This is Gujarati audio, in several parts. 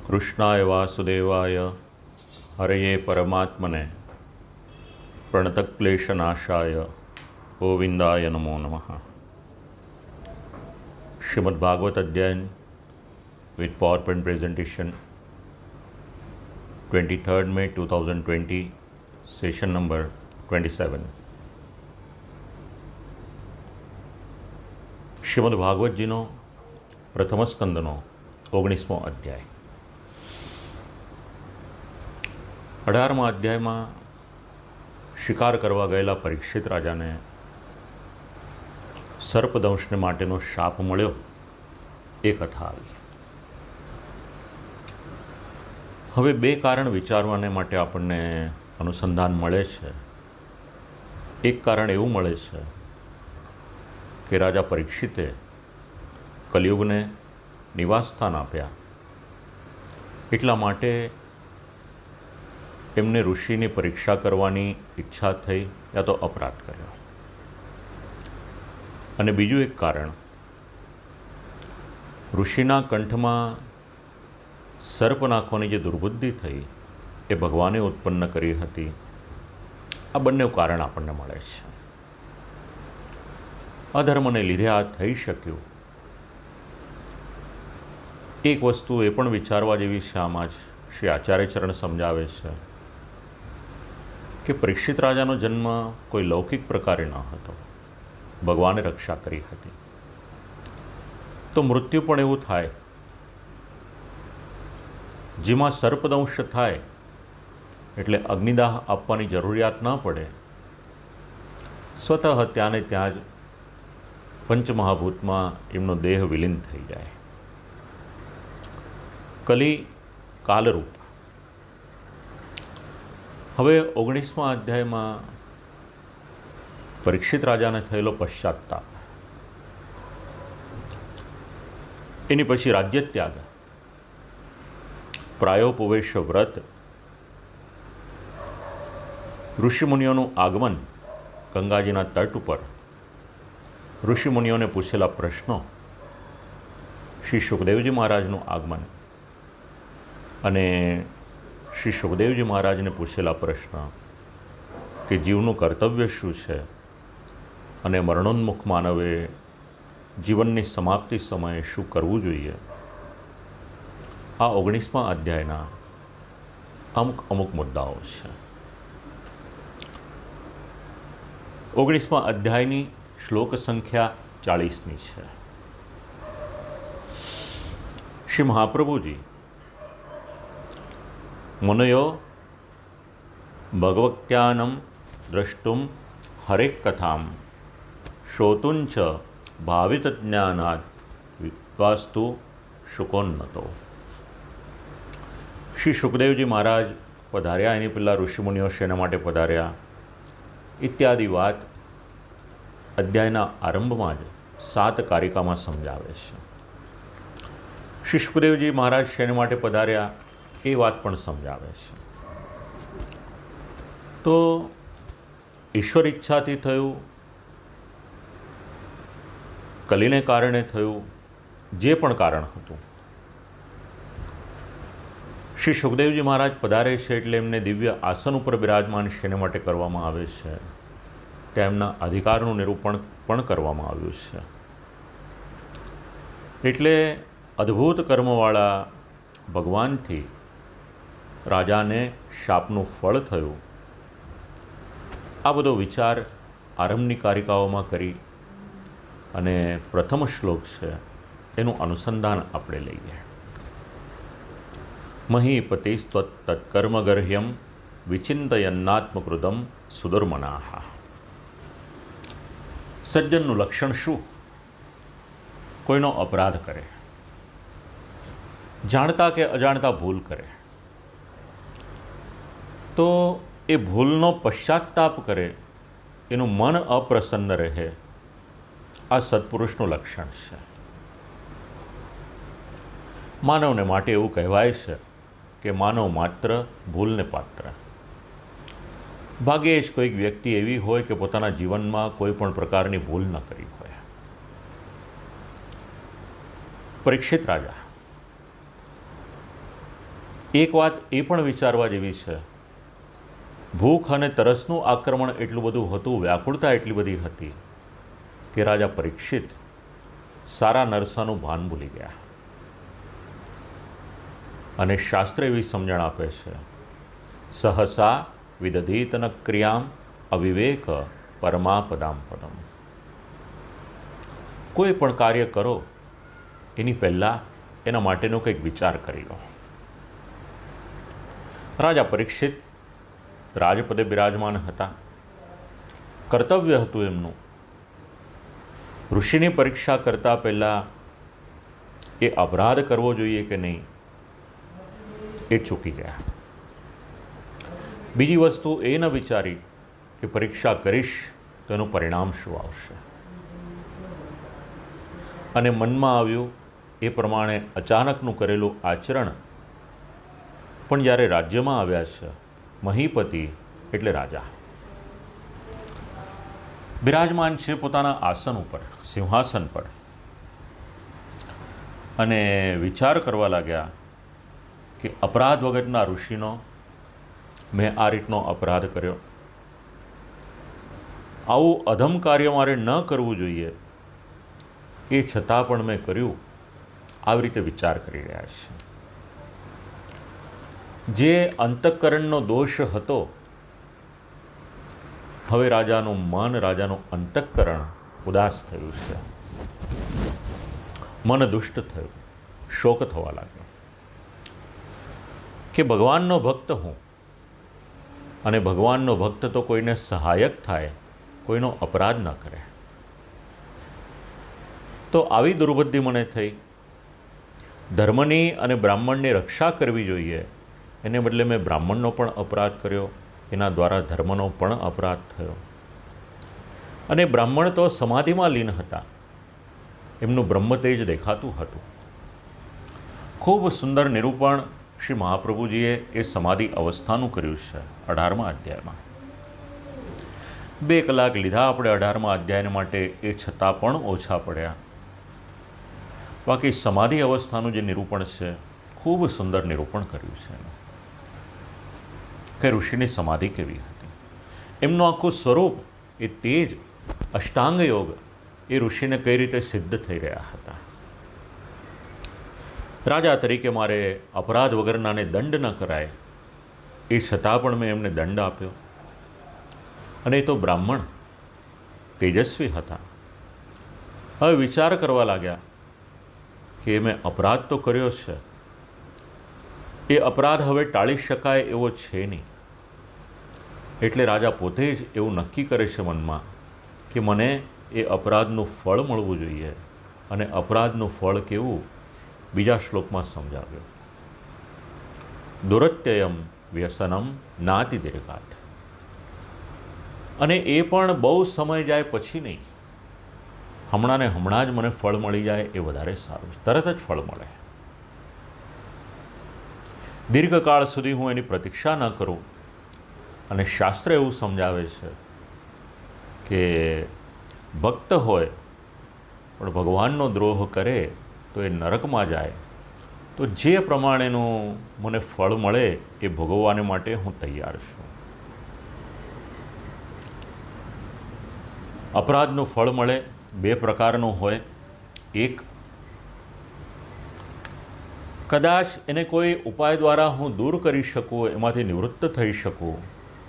કૃષ્ણાય વાસુદેવાય હરયે પરમાત્મને પ્રણતક્લેશનાશાય ગોવિંદાય નમો નમઃ. શ્રીમદ ભાગવત અધ્યયન with PowerPoint presentation 23rd May 2020, session number 27. Shrimad ભાગવતજીનો પ્રથમ સ્કંદનો 19મો અધ્યાય. 18મા અધ્યાયમાં શિકાર કરવા ગયેલા પરીક્ષિત રાજાને સર્પદંશને માટેનો શાપ મળ્યો એ કથા આવી. હવે બે કારણ વિચારવાને માટે આપણને અનુસંધાન મળે છે. એક કારણ એવું મળે છે કે રાજા પરીક્ષિતે કલિયુગને નિવાસસ્થાન આપ્યા, એટલા માટે એમને ઋષિની પરીક્ષા કરવાની ઈચ્છા થઈ, યા તો અપરાધ કર્યો. અને બીજું એક કારણ, ઋષિના કંઠમાં સર્પ નાખવાની જે દુર્બુદ્ધિ થઈ એ ભગવાને ઉત્પન્ન કરી હતી. આ બંને કારણ આપણને મળે છે. અધર્મને લીધે આ થઈ શક્યું. એક વસ્તુ એ પણ વિચારવા જેવી છે આમાં જ, શ્રી આચાર્યચરણ સમજાવે છે કે પરીક્ષિત રાજાનો જન્મ કોઈ લૌકિક પ્રકારે ન હતો, ભગવાને રક્ષા કરી હતી. તો મૃત્યુ પણ એવું થાય જેમાં સર્પદંશ થાય એટલે અગ્નિદાહ આપવાની જરૂરિયાત ન પડે, સ્વતઃ ત્યાંને ત્યાં જ પંચમહાભૂતમાં એમનો દેહ વિલીન થઈ જાય. કલી કાલરૂપ. હવે 19મા અધ્યાયમાં પરીક્ષિત રાજાને થયેલો પશ્ચાતાપ, એની પછી રાજ્યત્યાગ, પ્રાયોપવેશ વ્રત, ઋષિમુનિઓનું આગમન ગંગાજીના તટ ઉપર, ઋષિમુનિઓને પૂછેલા પ્રશ્નો, શ્રી સુખદેવજી મહારાજનું આગમન અને શ્રી સુખદેવજી મહારાજને પૂછેલા પ્રશ્ન કે જીવનું કર્તવ્ય શું છે અને મરણોન્મુખ માનવે જીવનની સમાપ્તિ સમયે શું કરવું જોઈએ. આ 19મા અધ્યાયના અમુક મુદ્દાઓ છે. 19મા અધ્યાયની શ્લોક સંખ્યા 40ની છે. શ્રી મહાપ્રભુજી મુનયો ભગવત્યાનમ દ્રષ્ટુમ હરેક કથામ શ્રોતુંચ ભાવિત જ્ઞાનાદ વિદ્વાસ્તુ શુકોન્નતો. શ્રી સુખદેવજી મહારાજ પધાર્યા, એની પહેલાં ઋષિમુનિઓ શેના માટે પધાર્યા ઇત્યાદિ વાત અધ્યાયના આરંભમાં જ 7 કારિકામાં સમજાવે છે. શ્રી સુખદેવજી મહારાજ શેના માટે પધાર્યા એ વાત પણ સમજાવે છે. તો ઈશ્વર ઈચ્છાથી થયું, કલીને કારણે થયું, જે પણ કારણ હતું, શ્રી સુખદેવજી મહારાજ પધારે છે એટલે એમને દિવ્ય આસન ઉપર બિરાજમાન શેને માટે કરવામાં આવે છે, તેમના અધિકારનું નિરૂપણ પણ કરવામાં આવ્યું છે. એટલે અદ્ભુત કર્મવાળા ભગવાનથી રાજાને શાપનું ફળ થયું. આ બધો વિચાર આરંભની કારિકાઓમાં કરી અને પ્રથમ શ્લોક છે એનું અનુસંધાન આપણે લઈએ. મહીપતિસ્ત્વત તત્કર્મગર્હ્યમ વિચિંતયન્નાત્મકૃતમ સુદુર્મનાઃ. સજ્જનનું લક્ષણ શું? કોઈનો અપરાધ કરે, જાણતા કે અજાણતા ભૂલ કરે, તો એ ભૂલનો પશ્ચાતાપ કરે, એનું મન અપ્રસન્ન રહે, આ સત્પુરુષનું લક્ષણ છે. માનવને માટે એવું કહેવાય છે કે માનવ માત્ર ભૂલને પાત્ર. ભાગ્યે જ કોઈક વ્યક્તિ એવી હોય કે પોતાના જીવનમાં કોઈ પણ પ્રકારની ભૂલ ન કરી હોય. પરીક્ષિત રાજા એક વાત એ પણ વિચારવા જેવી છે, ભૂખ અને તરસનું આક્રમણ એટલું બધું હતું, વ્યાકુળતા એટલી બધી હતી કે રાજા પરીક્ષિત સારા નરસાનું ભાન ભૂલી ગયા. અને શાસ્ત્ર એવી સમજણ આપે છે, સહસા વિદધીતન ક્રિયામ અવિવેક પરમાપદામ પદમ. કોઈ પણ કાર્ય કરો એની પહેલાં એના માટેનો કંઈક વિચાર કરી લો. રાજા પરીક્ષિત રાજપદે બિરાજમાન હતા. કર્તવ્ય હતું એમનું. ઋષિની પરીક્ષા કરતાં પહેલાં એ અપરાધ કરવો જોઈએ કે નહીં એ ચૂકી ગયા. બીજી વસ્તુ એ ન વિચારી કે પરીક્ષા કરીશ તો એનું પરિણામ શું આવશે. અને મનમાં આવ્યું એ પ્રમાણે અચાનકનું કરેલું આચરણ પણ જ્યારે રાજ્યમાં આવ્યા છે, મહીપતિ એટલે રાજા બિરાજમાન છે પોતાના આસન ઉપર, સિંહાસન પર, અને વિચાર કરવા લાગ્યા કે અપરાધ વગરના ઋષિનો મેં આ રીતનો અપરાધ કર્યો. આવું અધમ કાર્ય મારે ન કરવું જોઈએ, એ છતાં પણ મેં કર્યું. આવી રીતે વિચાર કરી રહ્યા છે. જે અંતઃકરણનો દોષ હતો, હવે રાજાનું મન, રાજાનું અંતઃકરણ ઉદાસ થયું છે. મન દુષ્ટ થયું, શોક થવા લાગ્યો કે ભગવાનનો ભક્ત હું, અને ભગવાનનો ભક્ત તો કોઈને સહાયક થાય, કોઈનો અપરાધ ન કરે. તો આવી દુર્બુદ્ધિ મને થઈ. ધર્મની અને બ્રાહ્મણની રક્ષા કરવી જોઈએ, એને બદલે મેં બ્રાહ્મણનો પણ અપરાધ કર્યો, એના દ્વારા ધર્મનો પણ અપરાધ થયો. અને બ્રાહ્મણ તો સમાધિમાં લીન હતા, એમનું બ્રહ્મતેજ દેખાતું હતું. ખૂબ સુંદર નિરૂપણ શ્રી મહાપ્રભુજીએ એ સમાધિ અવસ્થાનું કર્યું છે 18મા અધ્યાયમાં. 2 કલાક લીધા આપણે 18મા અધ્યાય માટે, એ છતાં પણ ઓછા પડ્યા. બાકી સમાધિ અવસ્થાનું જે નિરૂપણ છે, ખૂબ સુંદર નિરૂપણ કર્યું છે એનું, કે ઋષિની સમાધિ કેવી હતી, એમનું આખું સ્વરૂપ, એ તેજ, અષ્ટાંગ યોગ, એ ઋષિને કઈ રીતે સિદ્ધ થઈ રહ્યા હતા. રાજા તરીકે મારે અપરાધ વગરનાને દંડ ન કરાય, એ છતાં પણ મેં એમને દંડ આપ્યો. અને એ તો બ્રાહ્મણ તેજસ્વી હતા. હવે વિચાર કરવા લાગ્યા કે મેં અપરાધ તો કર્યો છે, એ અપરાધ હવે ટાળી શકાય એવો છે નહીં. એટલે રાજા પોતે જ એવું નક્કી કરે છે મનમાં કે મને એ અપરાધનું ફળ મળવું જોઈએ. અને અપરાધનું ફળ કેવું, બીજા શ્લોકમાં સમજાવ્યો, દુરત્યયમ વ્યસનમ નાતિ દીર્ઘાત. અને એ પણ બહુ સમય જાય પછી નહીં, હમણાં ને હમણાં જ મને ફળ મળી જાય એ વધારે સારું છે, તરત જ ફળ મળે. દીર્ઘકાળ સુધી હું એની પ્રતીક્ષા ન કરું. અને શાસ્ત્ર એવું સમજાવે છે કે ભક્ત હોય પણ ભગવાનનો દ્રોહ કરે તો એ નરકમાં જાય. તો જે પ્રમાણેનું મને ફળ મળે એ ભોગવવાને માટે હું તૈયાર છું. અપરાધનું ફળ મળે 2 પ્રકારનું હોય. એક, કદાચ એને કોઈ ઉપાય દ્વારા હું દૂર કરી શકું, એમાંથી નિવૃત્ત થઈ શકું.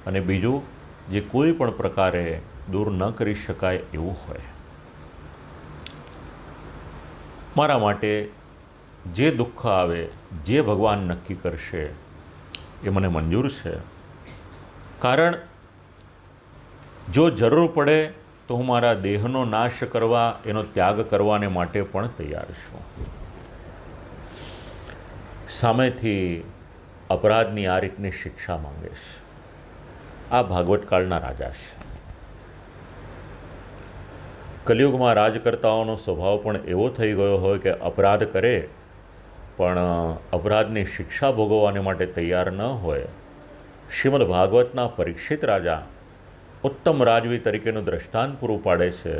અને બીજું, જે કોઈ પણ પ્રકારે દૂર ન કરી શકાય એવું હોય. મારા માટે જે દુઃખ આવે, જે ભગવાન નક્કી કરશે એ મને મંજૂર છે. કારણ જો જરૂર પડે તો હું મારા દેહનો નાશ કરવા, એનો ત્યાગ કરવાને માટે પણ તૈયાર છું. સામેથી અપરાધની આ રીતની શિક્ષા માંગે છે. આ ભાગવતકાળના રાજા છે. કલિયુગમાં રાજકર્તાઓનો સ્વભાવ પણ એવો થઈ ગયો હોય કે અપરાધ કરે પણ અપરાધની શિક્ષા ભોગવવાને માટે તૈયાર ન હોય. શ્રીમદ ભાગવતના પરીક્ષિત રાજા ઉત્તમ રાજવી તરીકેનું દ્રષ્ટાંત પૂરું પાડે છે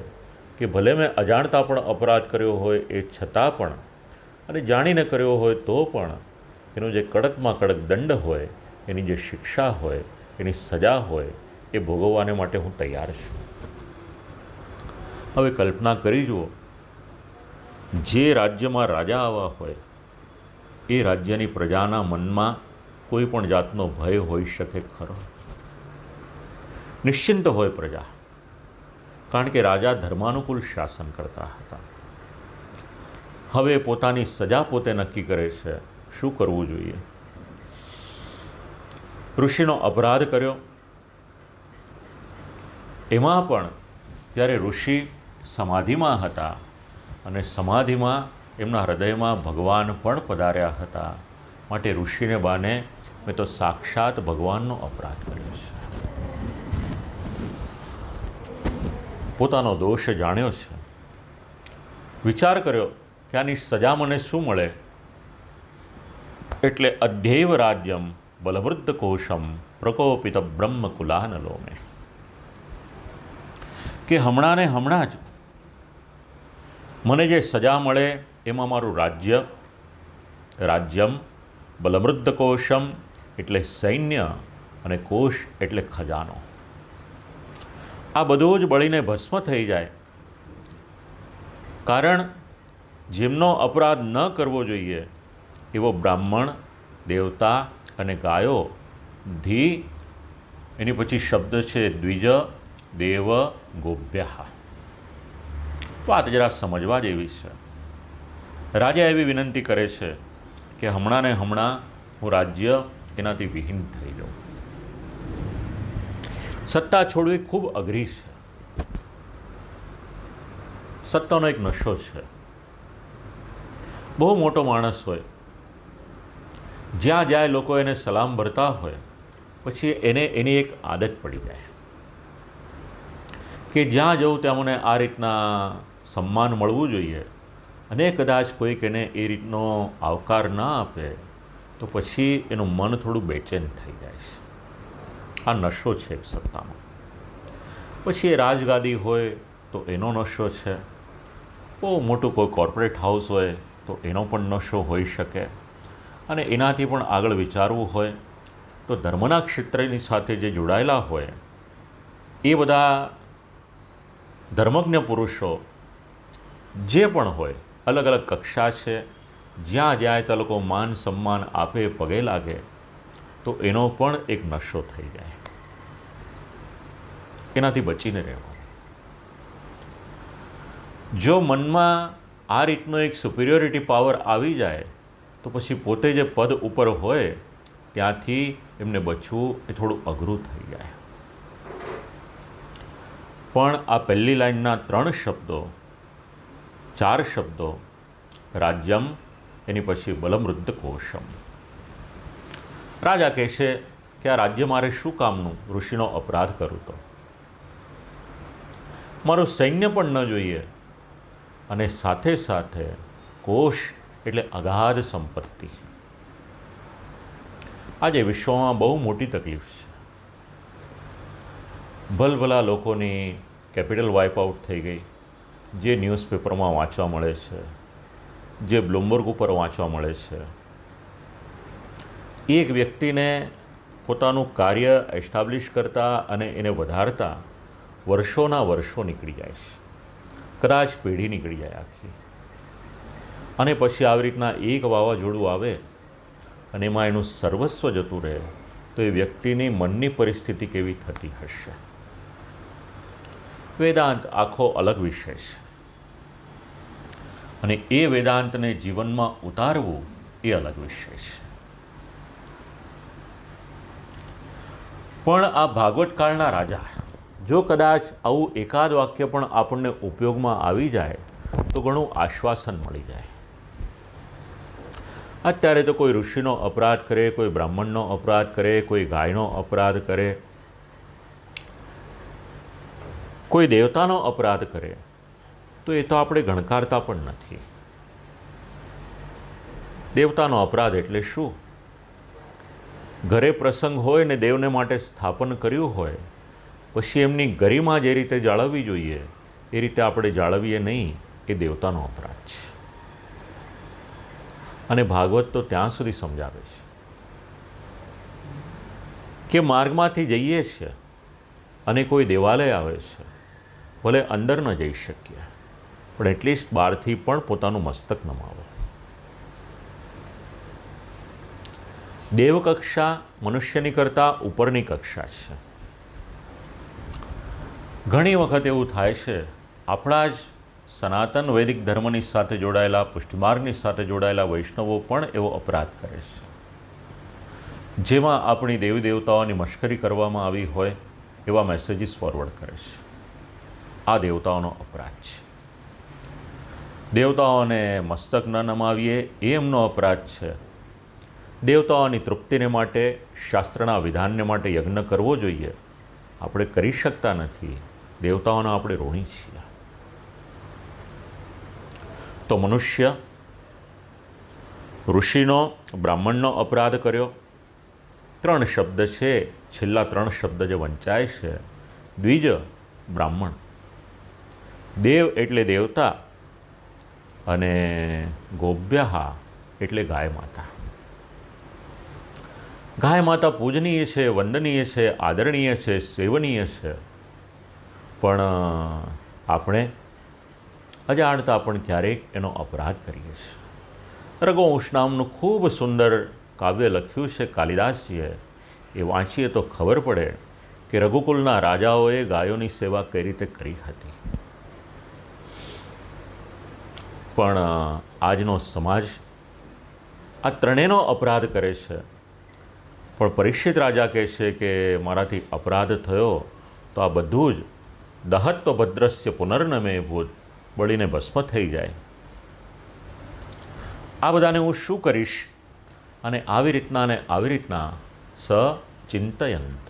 કે ભલે મેં અજાણતા પણ અપરાધ કર્યો હોય એ છતાં પણ, અને જાણીને કર્યો હોય તો પણ, એનો જે કડકમાં કડક દંડ હોય, એની જે શિક્ષા હોય, એની સજા હોય, એ ભોગવવાને માટે હું તૈયાર છું. હવે કલ્પના કરી જુઓ, જે રાજ્યમાં રાજા આવા હોય એ રાજ્યની પ્રજાના મનમાં કોઈ પણ જાતનો ભય હોઈ શકે ખરો? નિશ્ચિંત હોય પ્રજા, કારણ કે રાજા ધર્માનુકૂળ શાસન કરતા હતા. હવે પોતાની સજા પોતે નક્કી કરે છે, શું કરવું જોઈએ. ઋષિનો અપરાધ કર્યો, એમાં પણ ત્યારે ઋષિ સમાધિમાં હતા અને સમાધિમાં એમના હૃદયમાં ભગવાન પણ પધાર્યા હતા. માટે ઋષિને બાને મેં તો સાક્ષાત ભગવાનનો અપરાધ કર્યો છે. પોતાનો દોષ જાણ્યો છે, વિચાર કર્યો કે આની સજા મને શું મળે. એટલે અધ્યૈવ રાજ્યમ બલવૃદ્ધ કોશમ પ્રકોપિત બ્રહ્મકુલાનલો મેં, કે હમણાં ને હમણાં જ મને જે સજા મળે એમાં મારું રાજ્યમ બલવૃદ્ધ કોશમ એટલે સૈન્ય અને કોશ એટલે ખજાનો, આ બધું જ બળીને ભસ્મ થઈ જાય. કારણ જેમનો અપરાધ ન કરવો જોઈએ એવો બ્રાહ્મણ, દેવતા અને ગાયો, ધી, એની પછી શબ્દ છે દ્વિજ, દેવ, ગોભ્ય. વાત જરા સમજવા જેવી છે. રાજા એવી વિનંતી કરે છે કે હમણાં ને હમણાં હું રાજ્ય એનાથી વિહીન થઈ જાઉં. સત્તા છોડવી ખૂબ અઘરી છે. સત્તાનો એક નશો છે. બહુ મોટો માણસ હોય, જ્યાં જાય લોકો એને સલામ ભરતા હોય, પછી એને એની એક આદત પડી જાય કે જ્યાં જવું ત્યાં મને આ રીતના સન્માન મળવું જોઈએ, અને કદાચ કોઈક એને એ રીતનો આવકાર ના આપે તો પછી એનું મન થોડું બેચેન થઈ જાય છે. આ નશો છે એક સત્તાનો. પછી એ રાજગાદી હોય તો એનો નશો છે, બહુ મોટું કોઈ કોર્પોરેટ હાઉસ હોય તો એનો પણ નશો હોઈ શકે, અને એનાથી પણ આગળ વિચારવું હોય તો ધર્મના ક્ષેત્રની સાથે જે જોડાયેલા હોય એ બધા ધર્મજ્ઞ પુરુષો જે પણ હોય, અલગ અલગ કક્ષા છે, જ્યાં જાય ત્યાં લોકો માન સન્માન આપે, પગે લાગે, તો એનો પણ એક નશો થઈ જાય. એનાથી બચીને રહેવાનું. જો મનમાં આ રીતનો એક સુપિરિયોરિટી પાવર આવી જાય તો પછી પોતે જે પદ ઉપર હોય ત્યાંથી એમને બચવું એ થોડું અઘરું થઈ જાય. પણ આ પહેલી લાઈનના 3 શબ્દો, 4 શબ્દો, રાજ્યમ, એની પછી બલમૃદ્ધ કોશમ. રાજા કહેશે કે આ રાજ્ય મારે શું કામનું, ઋષિનો અપરાધ કરું તો. મારું સૈન્ય પણ ન જોઈએ, અને સાથે સાથે કોશ એટલે અગાધ સંપત્તિ. આજે વિશ્વમાં બહુ મોટી તકલીફ છે. ભલભલા લોકોની કેપિટલ વાઇપ આઉટ થઈ ગઈ, જે ન્યૂઝપેપરમાં વાંચવા મળે છે, જે બ્લુમબર્ગ ઉપર વાંચવા મળે છે. એક વ્યક્તિને પોતાનું કાર્ય એસ્ટાબ્લિશ કરતા અને એને વધારતા વર્ષોના વર્ષો નીકળી જાય છે, કદાચ પેઢી નીકળી જાય આખી. અને પછી આવી રીતના એક વાવાઝોડું આવે અને એમાં એનું સર્વસ્વ જતું રહે તો એ વ્યક્તિની મનની પરિસ્થિતિ કેવી થતી હશે. વેદાંત આખો અલગ વિષય છે, અને એ વેદાંતને જીવનમાં ઉતારવું એ અલગ વિષય છે. પણ આ ભાગવતકાળના રાજા જો કદાચ આવું એકાદ વાક્ય પણ આપણને ઉપયોગમાં આવી જાય તો ઘણું આશ્વાસન મળી જાય. અત્યારે તો કોઈ ઋષિનો અપરાધ કરે, કોઈ બ્રાહ્મણનો અપરાધ કરે, કોઈ ગાયનો અપરાધ કરે, કોઈ દેવતાનો અપરાધ કરે તો એ તો આપણે ગણકારતા પણ નથી. દેવતાનો અપરાધ એટલે શું? ઘરે પ્રસંગ હોય ને દેવને માટે સ્થાપન કર્યું હોય, પછી એમની ગરિમા જે રીતે જાળવવી જોઈએ એ રીતે આપણે જાળવીએ નહીં, એ દેવતાનો અપરાધ છે. અને ભાગવત તો ત્યાં સુધી સમજાવે છે કે માર્ગમાંથી જઈએ છીએ અને કોઈ દેવાલય આવે છે, ભલે અંદર ન જઈ શકીએ પણ એટલીસ્ટ બહારથી પણ પોતાનું મસ્તક નમાવો. દેવ કક્ષા મનુષ્યની કરતાં ઉપરની કક્ષા છે. ઘણી વખત એવું થાય છે, આપણા જ સનાતન વૈદિક ધર્મની સાથે જોડાયેલા, પુષ્ટિમાર્ગની સાથે જોડાયેલા વૈષ્ણવો પણ એવો અપરાધ કરે છે, જેમાં આપણી દેવી દેવતાઓની મશ્કરી કરવામાં આવી હોય એવા મેસેજીસ ફોરવર્ડ કરે છે. આ દેવતાઓનો અપરાધ છે. દેવતાઓને મસ્તક ન નમાવીએ એ એમનો અપરાધ છે. દેવતાઓની તૃપ્તિને માટે, શાસ્ત્રના વિધાનને માટે યજ્ઞ કરવો જોઈએ, આપણે કરી શકતા નથી. દેવતાઓના આપણે ઋણી છીએ. તો મનુષ્ય ઋષિનો, બ્રાહ્મણનો અપરાધ કર્યો. 3 શબ્દ છે, છેલ્લા 3 શબ્દ જે વંચાય છે, દ્વિજ, બ્રાહ્મણ. દેવ એટલે દેવતા અને ગોભ્યઃ એટલે ગાય માતા. ગાય માતા પૂજનીય છે, વંદનીય છે, આદરણીય છે, સેવનીય છે, પણ આપણે અજાણતા પણ ક્યારેક એનો અપરાધ કરીએ છીએ. રઘુવંશ નામનું ખૂબ સુંદર કાવ્ય લખ્યું છે કાલિદાસજીએ. એ વાંચીએ તો ખબર પડે કે રઘુકુલના રાજાઓએ ગાયોની સેવા કઈ રીતે કરી હતી. પણ આજનો સમાજ આ ત્રણેયનો અપરાધ કરે છે. પણ પરીક્ષિત રાજા કહે છે કે મારાથી અપરાધ થયો તો આ બધું જ દહત્વ ભદ્રસ્ય પુનર્નમે ભૂત, બળીને ભસ્મ થઈ જાય. આ બધાને હું શું કરીશ? અને આવી રીતના સ ચિંતયંત,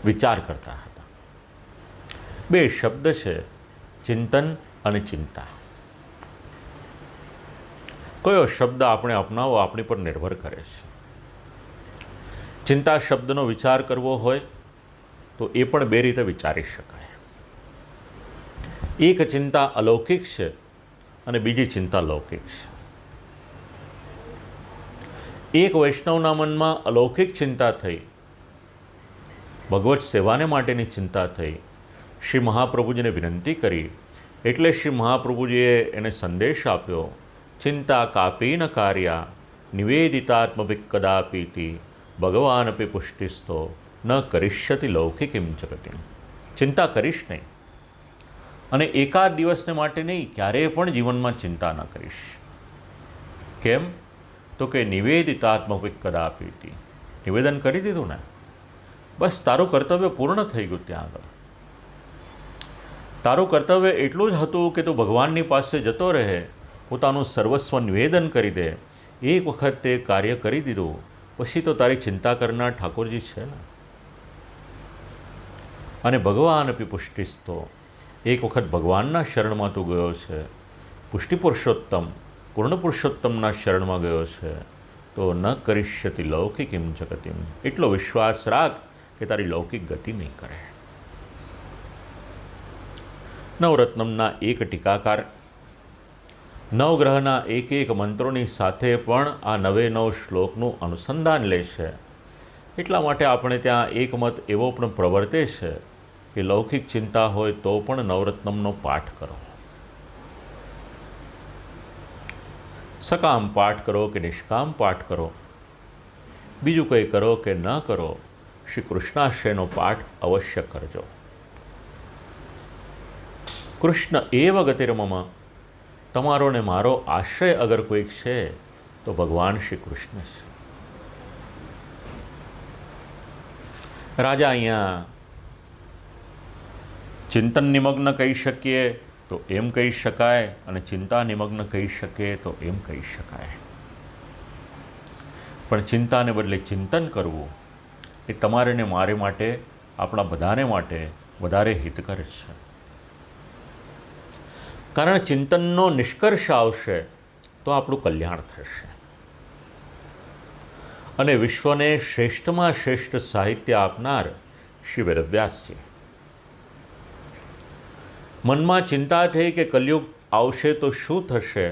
વિચાર કરતા હતા. 2 શબ્દ છે, ચિંતન અને ચિંતા. કયો શબ્દ આપણે અપનાવો આપણી પર નિર્ભર કરે છે. ચિંતા શબ્દનો વિચાર કરવો હોય તો એ પણ 2 રીતે વિચારી શકાય. એક ચિંતા અલૌકિક છે અને બીજી ચિંતા લૌકિક છે. એક વૈષ્ણવના મનમાં અલૌકિક ચિંતા થઈ, ભગવત સેવાને માટેની ચિંતા થઈ. શ્રી મહાપ્રભુજીને વિનંતી કરી એટલે શ્રી મહાપ્રભુજીએ એને સંદેશ આપ્યો, ચિંતા કાપી ન કાર્યા નિવેદિતાત્મભિક કદાપીતિ ભગવાનપી પુષ્ટિસ્થો ન કરિષ્યતિ લૌકિકીમ જગતિમ. ચિંતા કરીશ નહીં, અને એકાદ દિવસને માટે નહીં, ક્યારેય પણ જીવનમાં ચિંતા ન કરીશ. કેમ? તો કે નિવેદિતાત્મભિક કદાપીતિ, નિવેદન કરી દીધું ને, બસ તારું કર્તવ્ય પૂર્ણ થઈ ગયું. ત્યાં આગળ તારું કર્તવ્ય એટલું જ હતું કે તું ભગવાનની પાસે જતો રહે, પોતાનું સર્વસ્વ નિવેદન કરી દે. એક વખત તે કાર્ય કરી દીધું પછી તો તારી ચિંતા કરનાર ઠાકોરજી છે ને. અને ભગવાન અપી પુષ્ટિસ્થો, એક વખત ભગવાનના શરણમાં તું ગયો છે, પુષ્ટિ પુરુષોત્તમ, પૂર્ણ પુરુષોત્તમના શરણમાં ગયો છે, તો ન કરિષ્યતિ લૌકિકીમ જગતિમ. એટલો વિશ્વાસ રાખ કે તારી લૌકિક ગતિ નહીં કરે. નવરત્નમના એક ટીકાકાર નવગ્રહના એક મંત્રોની સાથે પણ આ 9 શ્લોકનું અનુસંધાન લે છે. એટલા માટે આપણે ત્યાં એક મત એવો પણ પ્રવર્તે છે કે લૌકિક ચિંતા હોય તો પણ નવરત્નમનો પાઠ કરો. સકામ પાઠ કરો કે નિષ્કામ પાઠ કરો, બીજું કંઈ કરો કે ન કરો, શ્રી કૃષ્ણાશ્રયનો પાઠ અવશ્ય કરજો. કૃષ્ણ એવ ગતિર્મમ, તમારો ને મારો આશ્રય અગર કોઈક છે તો ભગવાન શ્રી કૃષ્ણ છે. રાજા અહીંયા ચિંતન નિમગ્ન કહી શકીએ તો એમ કહી શકાય, અને ચિંતા નિમગ્ન કહી શકીએ તો એમ કહી શકાય. પણ ચિંતાને બદલે ચિંતન કરવું એ તમારે ને મારે માટે, આપણા બધાને માટે વધારે હિતકર છે. કારણ ચિંતનનો નિષ્કર્ષ આવશે તો આપણું કલ્યાણ થશે. અને વિશ્વને શ્રેષ્ઠમાં શ્રેષ્ઠ સાહિત્ય આપનાર શ્રી વેદવ્યાસજી, મનમાં ચિંતા થઈ કે કલયુગ આવશે તો શું થશે,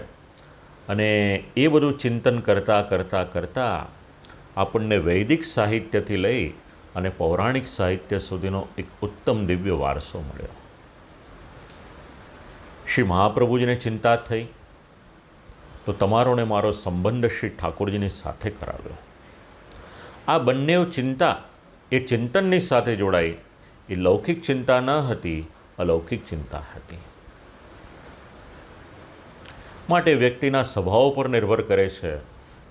અને એ બધું ચિંતન કરતાં કરતાં કરતાં આપણને વૈદિક સાહિત્યથી લઈ અને પૌરાણિક સાહિત્ય સુધીનો એક ઉત્તમ દિવ્ય વારસો મળ્યો. શ્રી મહાપ્રભુજીને ચિંતા થઈ તો તમારો ને મારો સંબંધ શ્રી ઠાકોરજીની સાથે કરાવ્યો. આ બંને ચિંતા એ ચિંતનની સાથે જોડાઈ. એ લૌકિક ચિંતા ન હતી, અલૌકિક ચિંતા હતી. માટે વ્યક્તિના સ્વભાવ પર નિર્ભર કરે છે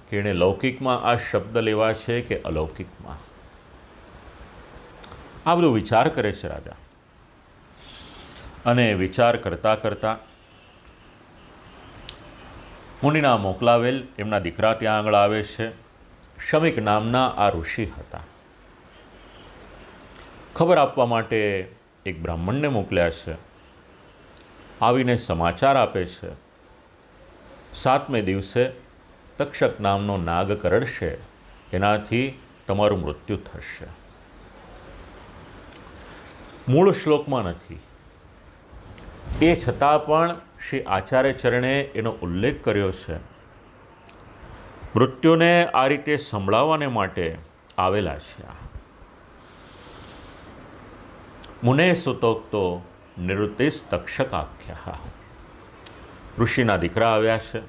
કે એણે લૌકિકમાં આ શબ્દ લેવા છે કે અલૌકિકમાં. આ બધું વિચાર કરે છે રાજા. અને વિચાર કરતાં કરતાં મુનિના મોકલાવેલ એમના દીકરા ત્યાં આગળ આવે છે. શમિક નામના આ ઋષિ હતા. ખબર આપવા માટે એક બ્રાહ્મણને મોકલ્યા છે. આવીને સમાચાર આપે છે 7મે દિવસે તક્ષક નામનો નાગ કરડશે, એનાથી તમારું મૃત્યુ થશે. મૂળ શ્લોકમાં નથી, એ છતાં પણ શ્રી આચાર્ય ચરણે એનો ઉલ્લેખ કર્યો છે. મૃત્યુને આ રીતે સંભળાવવાને માટે આવેલા છે. મુને સુતોક્તો નિવૃત્તિસ તક્ષકાખ્યા. ઋષિના દીકરા આવ્યા છે.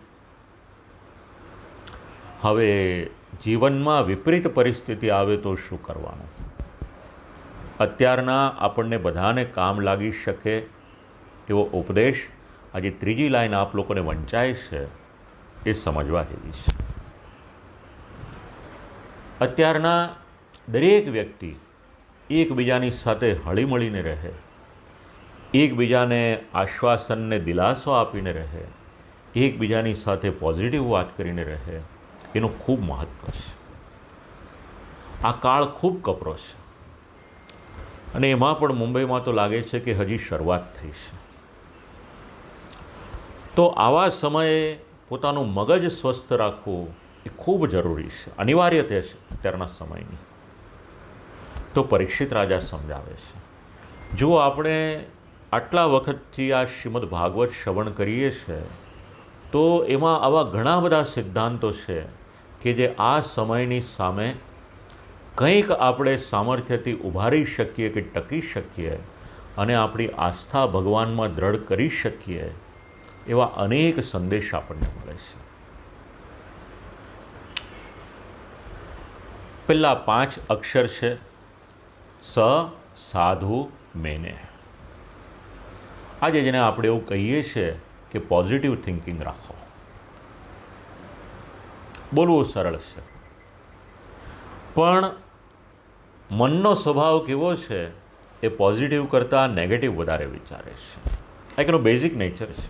હવે જીવનમાં વિપરીત પરિસ્થિતિ આવે તો શું કરવાનું? અત્યારના આપણને બધાને કામ લાગી શકે એવો ઉપદેશ આજે ત્રીજી લાઈન આપ લોકોને વંચાય છે એ સમજવા જેવી છે. અત્યારના દરેક વ્યક્તિ એકબીજાની સાથે હળીમળીને રહે, એકબીજાને આશ્વાસનને દિલાસો આપીને રહે, એકબીજાની સાથે પોઝિટિવ વાત કરીને રહે, એનું ખૂબ મહત્ત્વ છે. આ કાળ ખૂબ કપરો છે અને એમાં પણ મુંબઈમાં તો લાગે છે કે હજી શરૂઆત થઈ છે. તો આવા સમયે પોતાનું મગજ સ્વસ્થ રાખવું એ ખૂબ જરૂરી છે, અનિવાર્યતા છે અત્યારના સમયની. તો પરીક્ષિત રાજા સમજાવે છે, જો આપણે આટલા વખતથી આ શ્રીમદ ભાગવત શ્રવણ કરીએ છીએ તો એમાં આવા ઘણા બધા સિદ્ધાંતો છે કે જે આ સમયની સામે કંઈક આપણે સામર્થ્યથી ઊભા રહી શકીએ કે ટકી શકીએ અને આપણી આસ્થા ભગવાનમાં દ્રઢ કરી શકીએ એવા અનેક સંદેશ આપણને મળે છે. પહેલાં 5 અક્ષર છે સ સાધુ મેને. આજે જેને આપણે એવું કહીએ છીએ કે પોઝિટિવ થિંકિંગ રાખો. બોલવું સરળ છે પણ મનનો સ્વભાવ કેવો છે એ પોઝિટિવ કરતાં નેગેટિવ વધારે વિચારે છે. આ એનો બેઝિક નેચર છે.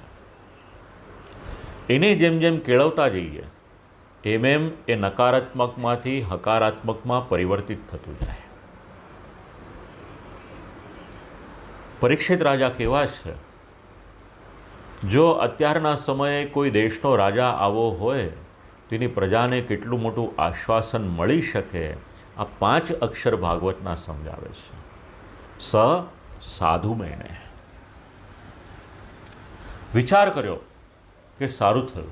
એને જેમ જેમ કેળવતા જઈએ એમ એમ એ નકારાત્મકમાંથી હકારાત્મકમાં પરિવર્તિત થતું જાય. પરીક્ષિત રાજા કેવા છે? જો અત્યારના સમયે કોઈ દેશનો રાજા આવો હોય તેની પ્રજાને કેટલું મોટું આશ્વાસન મળી શકે આ 5 અક્ષર ભાગવતના સમજાવે છે. સ સાધુ મેને. વિચાર કર્યો કે સારું થયું,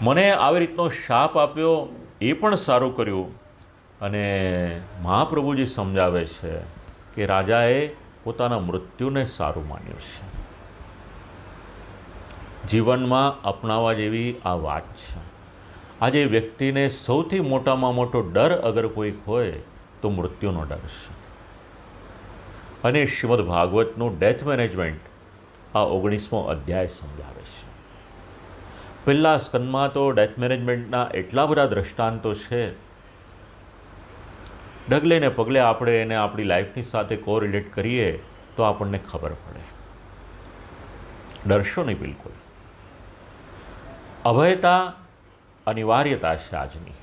મને આવી રીતનો શાપ આપ્યો એ પણ સારું કર્યું. અને મહાપ્રભુજી સમજાવે છે કે રાજાએ પોતાના મૃત્યુને સારું માન્યું છે. જીવનમાં અપનાવવા જેવી આ વાત છે. આજે વ્યક્તિને સૌથી મોટામાં મોટો ડર અગર કોઈક હોય તો મૃત્યુનો ડર છે. અને શ્રીમદ ભાગવતનું ડેથ મેનેજમેન્ટ આ 19મો અધ્યાય સમજાવે છે. પહેલા સ્કંદમાં તો ડેથ મેનેજમેન્ટના એટલા બધા દ્રષ્ટાંતો છે, ડગલે ને પગલે આપણે એને આપણી લાઈફની સાથે કોરિલેટ કરીએ તો આપણને ખબર પડે. ડરશો નહીં બિલકુલ. અભયતા અનિવાર્યતા છે આજની.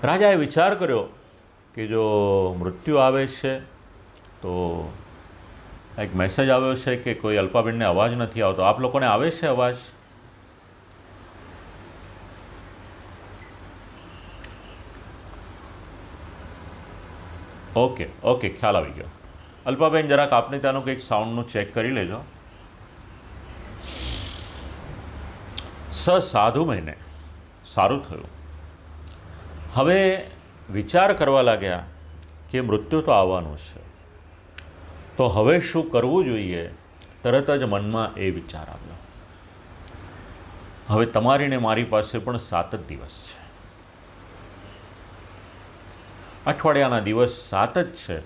રાજાએ વિચાર કર્યો કે જો મૃત્યુ આવે છે તો એક મેસેજ આવ્યો છે કે કોઈ અલ્પાબેનને અવાજ નથી આવતો. આપ લોકોને આવે છે અવાજ? ઓકે ઓકે, ખ્યાલ આવી ગયો. અલ્પાબેન જરાક આપની ત્યાંનું કંઈક સાઉન્ડનું ચેક કરી લેજો. સાધુ મહિને સારું થયું. હવે વિચાર કરવા લાગ્યા કે મૃત્યુ તો આવવાનું છે, તો હવે શું કરવું જોઈએ. તરત જ મનમાં એ વિચાર આવ્યો, હવે તમારી ને મારી પાસે પણ 7 જ દિવસ છે, અઠવાડિયાના દિવસ 7 જ છે,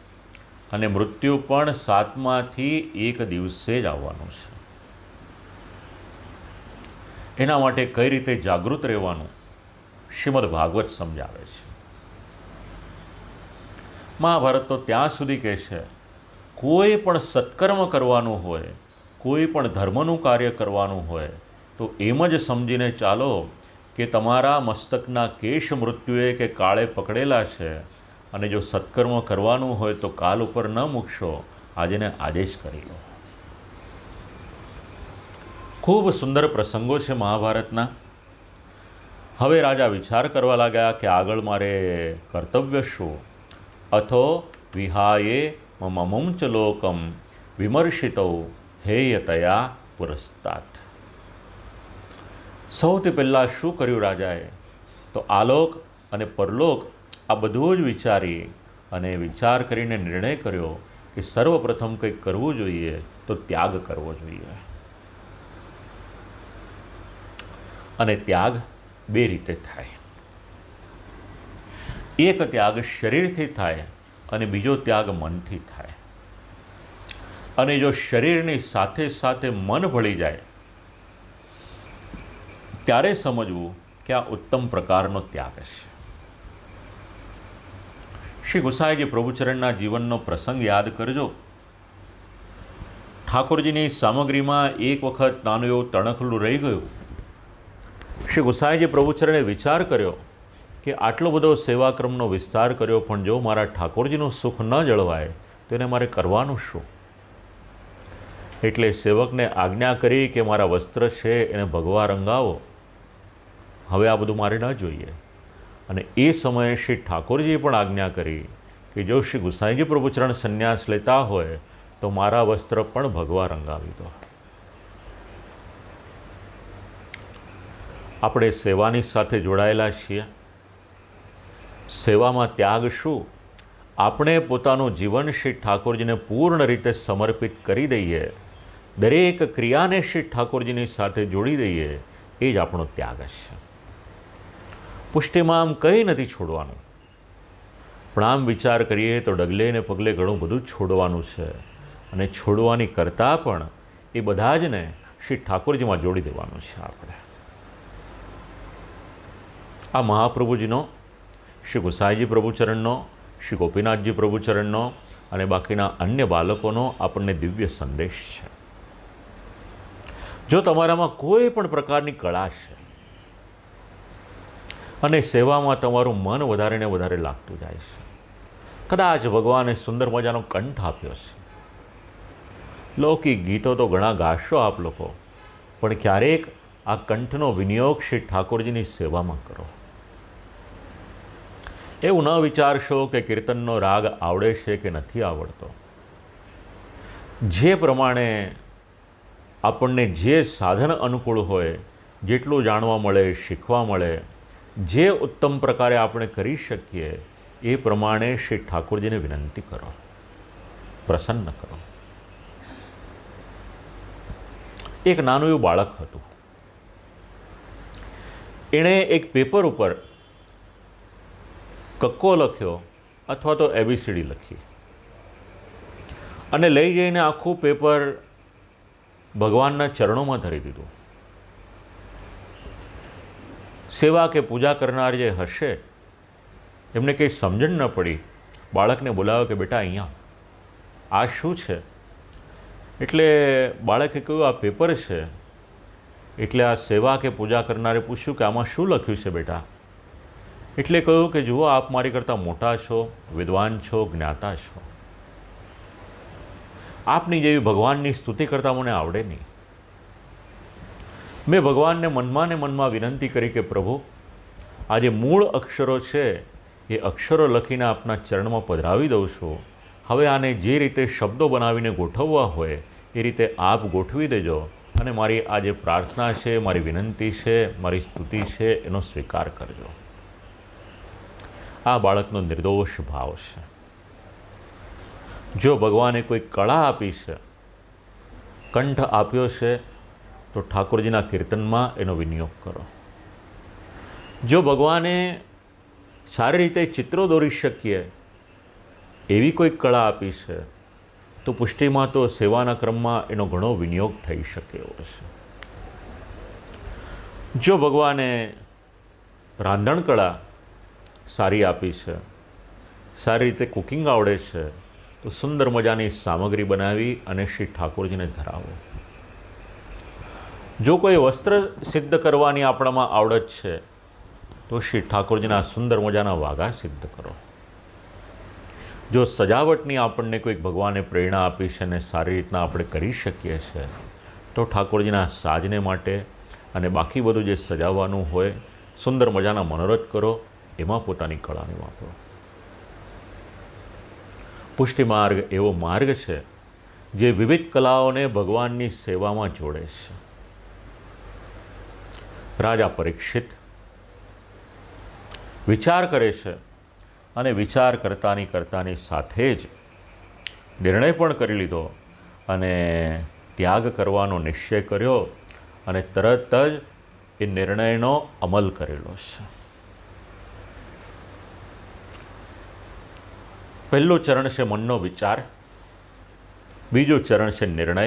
અને મૃત્યુ પણ 7માંથી એક દિવસે જ આવવાનું છે. એના માટે કઈ રીતે જાગૃત રહેવાનું શ્રીમદ ભાગવત સમજાવે છે. મહાભારત તો ત્યાં સુધી કહે છે, કોઈ પણ સત્કર્મ કરવાનું હોય, કોઈ પણ ધર્મનું કાર્ય કરવાનું હોય તો એમ જ સમજીને ચાલો કે તમારા મસ્તકના કેશ મૃત્યુએ કે કાળે પકડેલા છે, અને જો સત્કર્મ કરવાનું હોય તો કાલ ઉપર ન મૂકશો, આજે ને આજે જ કરી લો. ખૂબ સુંદર પ્રસંગો છે મહાભારતના. હવે રાજા વિચાર કરવા લાગ્યા કે આગળ મારે કર્તવ્ય શું. અથો વિહાયે મમુંચ લોકમ વિમર્શિતો હેયતયા પુરસ્તાત. સૌથી પહેલાં શું કર્યું રાજાએ, તો આલોક અને પરલોક આ બધું જ વિચારી અને વિચાર કરીને નિર્ણય કર્યો કે સર્વપ્રથમ કંઈક કરવું જોઈએ તો ત્યાગ કરવો જોઈએ. અને ત્યાગ બે રીતે થાય. એક ત્યાગ શરીરથી થાય અને બીજો ત્યાગ મનથી થાય. અને જો શરીરની સાથે સાથે મન ભળી જાય ત્યારે સમજવું કે આ ઉત્તમ પ્રકારનો ત્યાગ છે. શ્રી ગુસાઈજી પ્રભુચરણના જીવનનો પ્રસંગ યાદ કરજો. ઠાકોરજીની સામગ્રીમાં એક વખત નાનું એવું તણખલું રહી ગયું. શ્રી ગુસાઈજી પ્રભુચરણે વિચાર કર્યો કે આટલો બધો સેવાક્રમનો વિસ્તાર કર્યો, પણ જો મારા ઠાકોરજીનું સુખ ન જળવાય તો એને મારે કરવાનું શું. એટલે સેવકને આજ્ઞા કરી કે મારા વસ્ત્ર છે એને ભગવા રંગાવો, હવે આ બધું મારે ન જોઈએ. અને એ સમયે શ્રી ઠાકોરજીએ પણ આજ્ઞા કરી કે જો શ્રી ગુસાઈજી પ્રભુચરણ સંન્યાસ લેતા હોય તો મારા વસ્ત્ર પણ ભગવા રંગાવી દો. આપણે સેવાની સાથે જોડાયેલા છીએ. સેવામાં ત્યાગ શું? આપણે પોતાનું જીવન શ્રી ઠાકોરજીને પૂર્ણ રીતે સમર્પિત કરી દઈએ, દરેક ક્રિયાને શ્રી ઠાકોરજીની સાથે જોડી દઈએ, એ જ આપણો ત્યાગ છે. પુષ્ટિમાં આમ કંઈ નથી છોડવાનું, પણ આમ વિચાર કરીએ તો ડગલે ને પગલે ઘણું બધું છોડવાનું છે, અને છોડવાની કરતાં પણ એ બધા જ ને શ્રી ઠાકોરજીમાં જોડી દેવાનું છે આપણે. આ મહાપ્રભુજીનો, શ્રી ગુસાઈજી પ્રભુચરણનો, શ્રી ગોપીનાથજી પ્રભુચરણનો અને બાકીના અન્ય બાળકોનો આપણને દિવ્ય સંદેશ છે. જો તમારામાં કોઈ પણ પ્રકારની કળા છે અને સેવામાં તમારું મન વધારે ને વધારે લાગતું જાય છે, કદાચ ભગવાને સુંદર મજાનો કંઠ આપ્યો છે, લૌકિક ગીતો તો ઘણા ગાશો આપ લોકો, પણ ક્યારેક આ કંઠનો વિનિયોગ શ્રી ઠાકોરજીની સેવામાં કરો. એવું ન વિચારશો કે કીર્તનનો રાગ આવડે છે કે નથી આવડતો. જે પ્રમાણે આપણને જે સાધન અનુકૂળ હોય, જેટલું જાણવા મળે, શીખવા મળે, જે ઉત્તમ પ્રકારે આપણે કરી શકીએ એ પ્રમાણે શ્રી ઠાકોરજીને વિનંતી કરો, પ્રસન્ન કરો. એક નાનું એવું બાળક હતું. એણે એક પેપર ઉપર કક્કો લખ્યો અથવા તો એબીસીડી લખી અને લઈ જઈને આખું પેપર ભગવાનના ચરણોમાં ધરી દીધું. સેવા કે પૂજા કરનાર જે હશે એમને કંઈ સમજણ ન પડી. બાળકને બોલાવ્યો કે બેટા અહીંયા આ શું છે? એટલે બાળકે કહ્યું આ પેપર છે. એટલે આ સેવા કે પૂજા કરનારે પૂછ્યું કે આમાં શું લખ્યું છે બેટા? એટલે કહ્યું કે જુઓ, આપ મારી કરતાં મોટા છો, વિદ્વાન છો, જ્ઞાતા છો. આપની જેવી ભગવાનની સ્તુતિ કરતાં મને આવડે નહીં. મેં ભગવાનને મનમાં ને મનમાં વિનંતી કરી કે પ્રભુ, આ જે મૂળ અક્ષરો છે એ અક્ષરો લખીને આપના ચરણમાં પધરાવી દઉં છું. હવે આને જે રીતે શબ્દો બનાવીને ગોઠવવા હોય એ રીતે આપ ગોઠવી દેજો અને મારી આ જે પ્રાર્થના છે, મારી વિનંતી છે, મારી સ્તુતિ છે, એનો સ્વીકાર કરજો. આ બાળકનો નિર્દોષ ભાવ છે. જો ભગવાને કોઈ કળા આપી છે, કંઠ આપ્યો છે, તો ઠાકોરજીના કીર્તનમાં એનો વિનિયોગ કરો. જો ભગવાને સારી રીતે ચિત્રો દોરી શકીએ એવી કોઈ કળા આપી છે, તો પુષ્ટિમાં તો સેવાના ક્રમમાં એનો ઘણો વિનિયોગ થઈ શકે એવો છે. જો ભગવાને રાંધણ કળા સારી આપી છે, સારી રીતે કુકિંગ આવડે છે, તો સુંદર મજાની સામગ્રી બનાવી અને શ્રી ઠાકોરજીને ધરાવો. જો કોઈ વસ્ત્ર સિદ્ધ કરવાની આપણામાં આવડત છે, તો શ્રી ઠાકોરજીના સુંદર મજાના વાઘા સિદ્ધ કરો. જો સજાવટની આપણને કોઈક ભગવાને પ્રેરણા આપી છે અને સારી રીતના આપણે કરી શકીએ છીએ, તો ઠાકોરજીના સાજને માટે અને બાકી બધું જે સજાવવાનું હોય, સુંદર મજાના મનોરથ કરો, એમાં પોતાની કળાને વાપરો. પુષ્ટિ માર્ગ એવો માર્ગ છે જે વિવિધ કલાઓને ભગવાનની સેવામાં જોડે છે. રાજા પરીક્ષિત વિચાર કરે છે અને વિચાર કરતાની સાથે જ નિર્ણય પણ કરી લીધો અને ત્યાગ કરવાનો નિશ્ચય કર્યો અને તરત જ એ નિર્ણયનો અમલ કરેલો છે. પહેલું ચરણ છે મનનો વિચાર, બીજું ચરણ છે નિર્ણય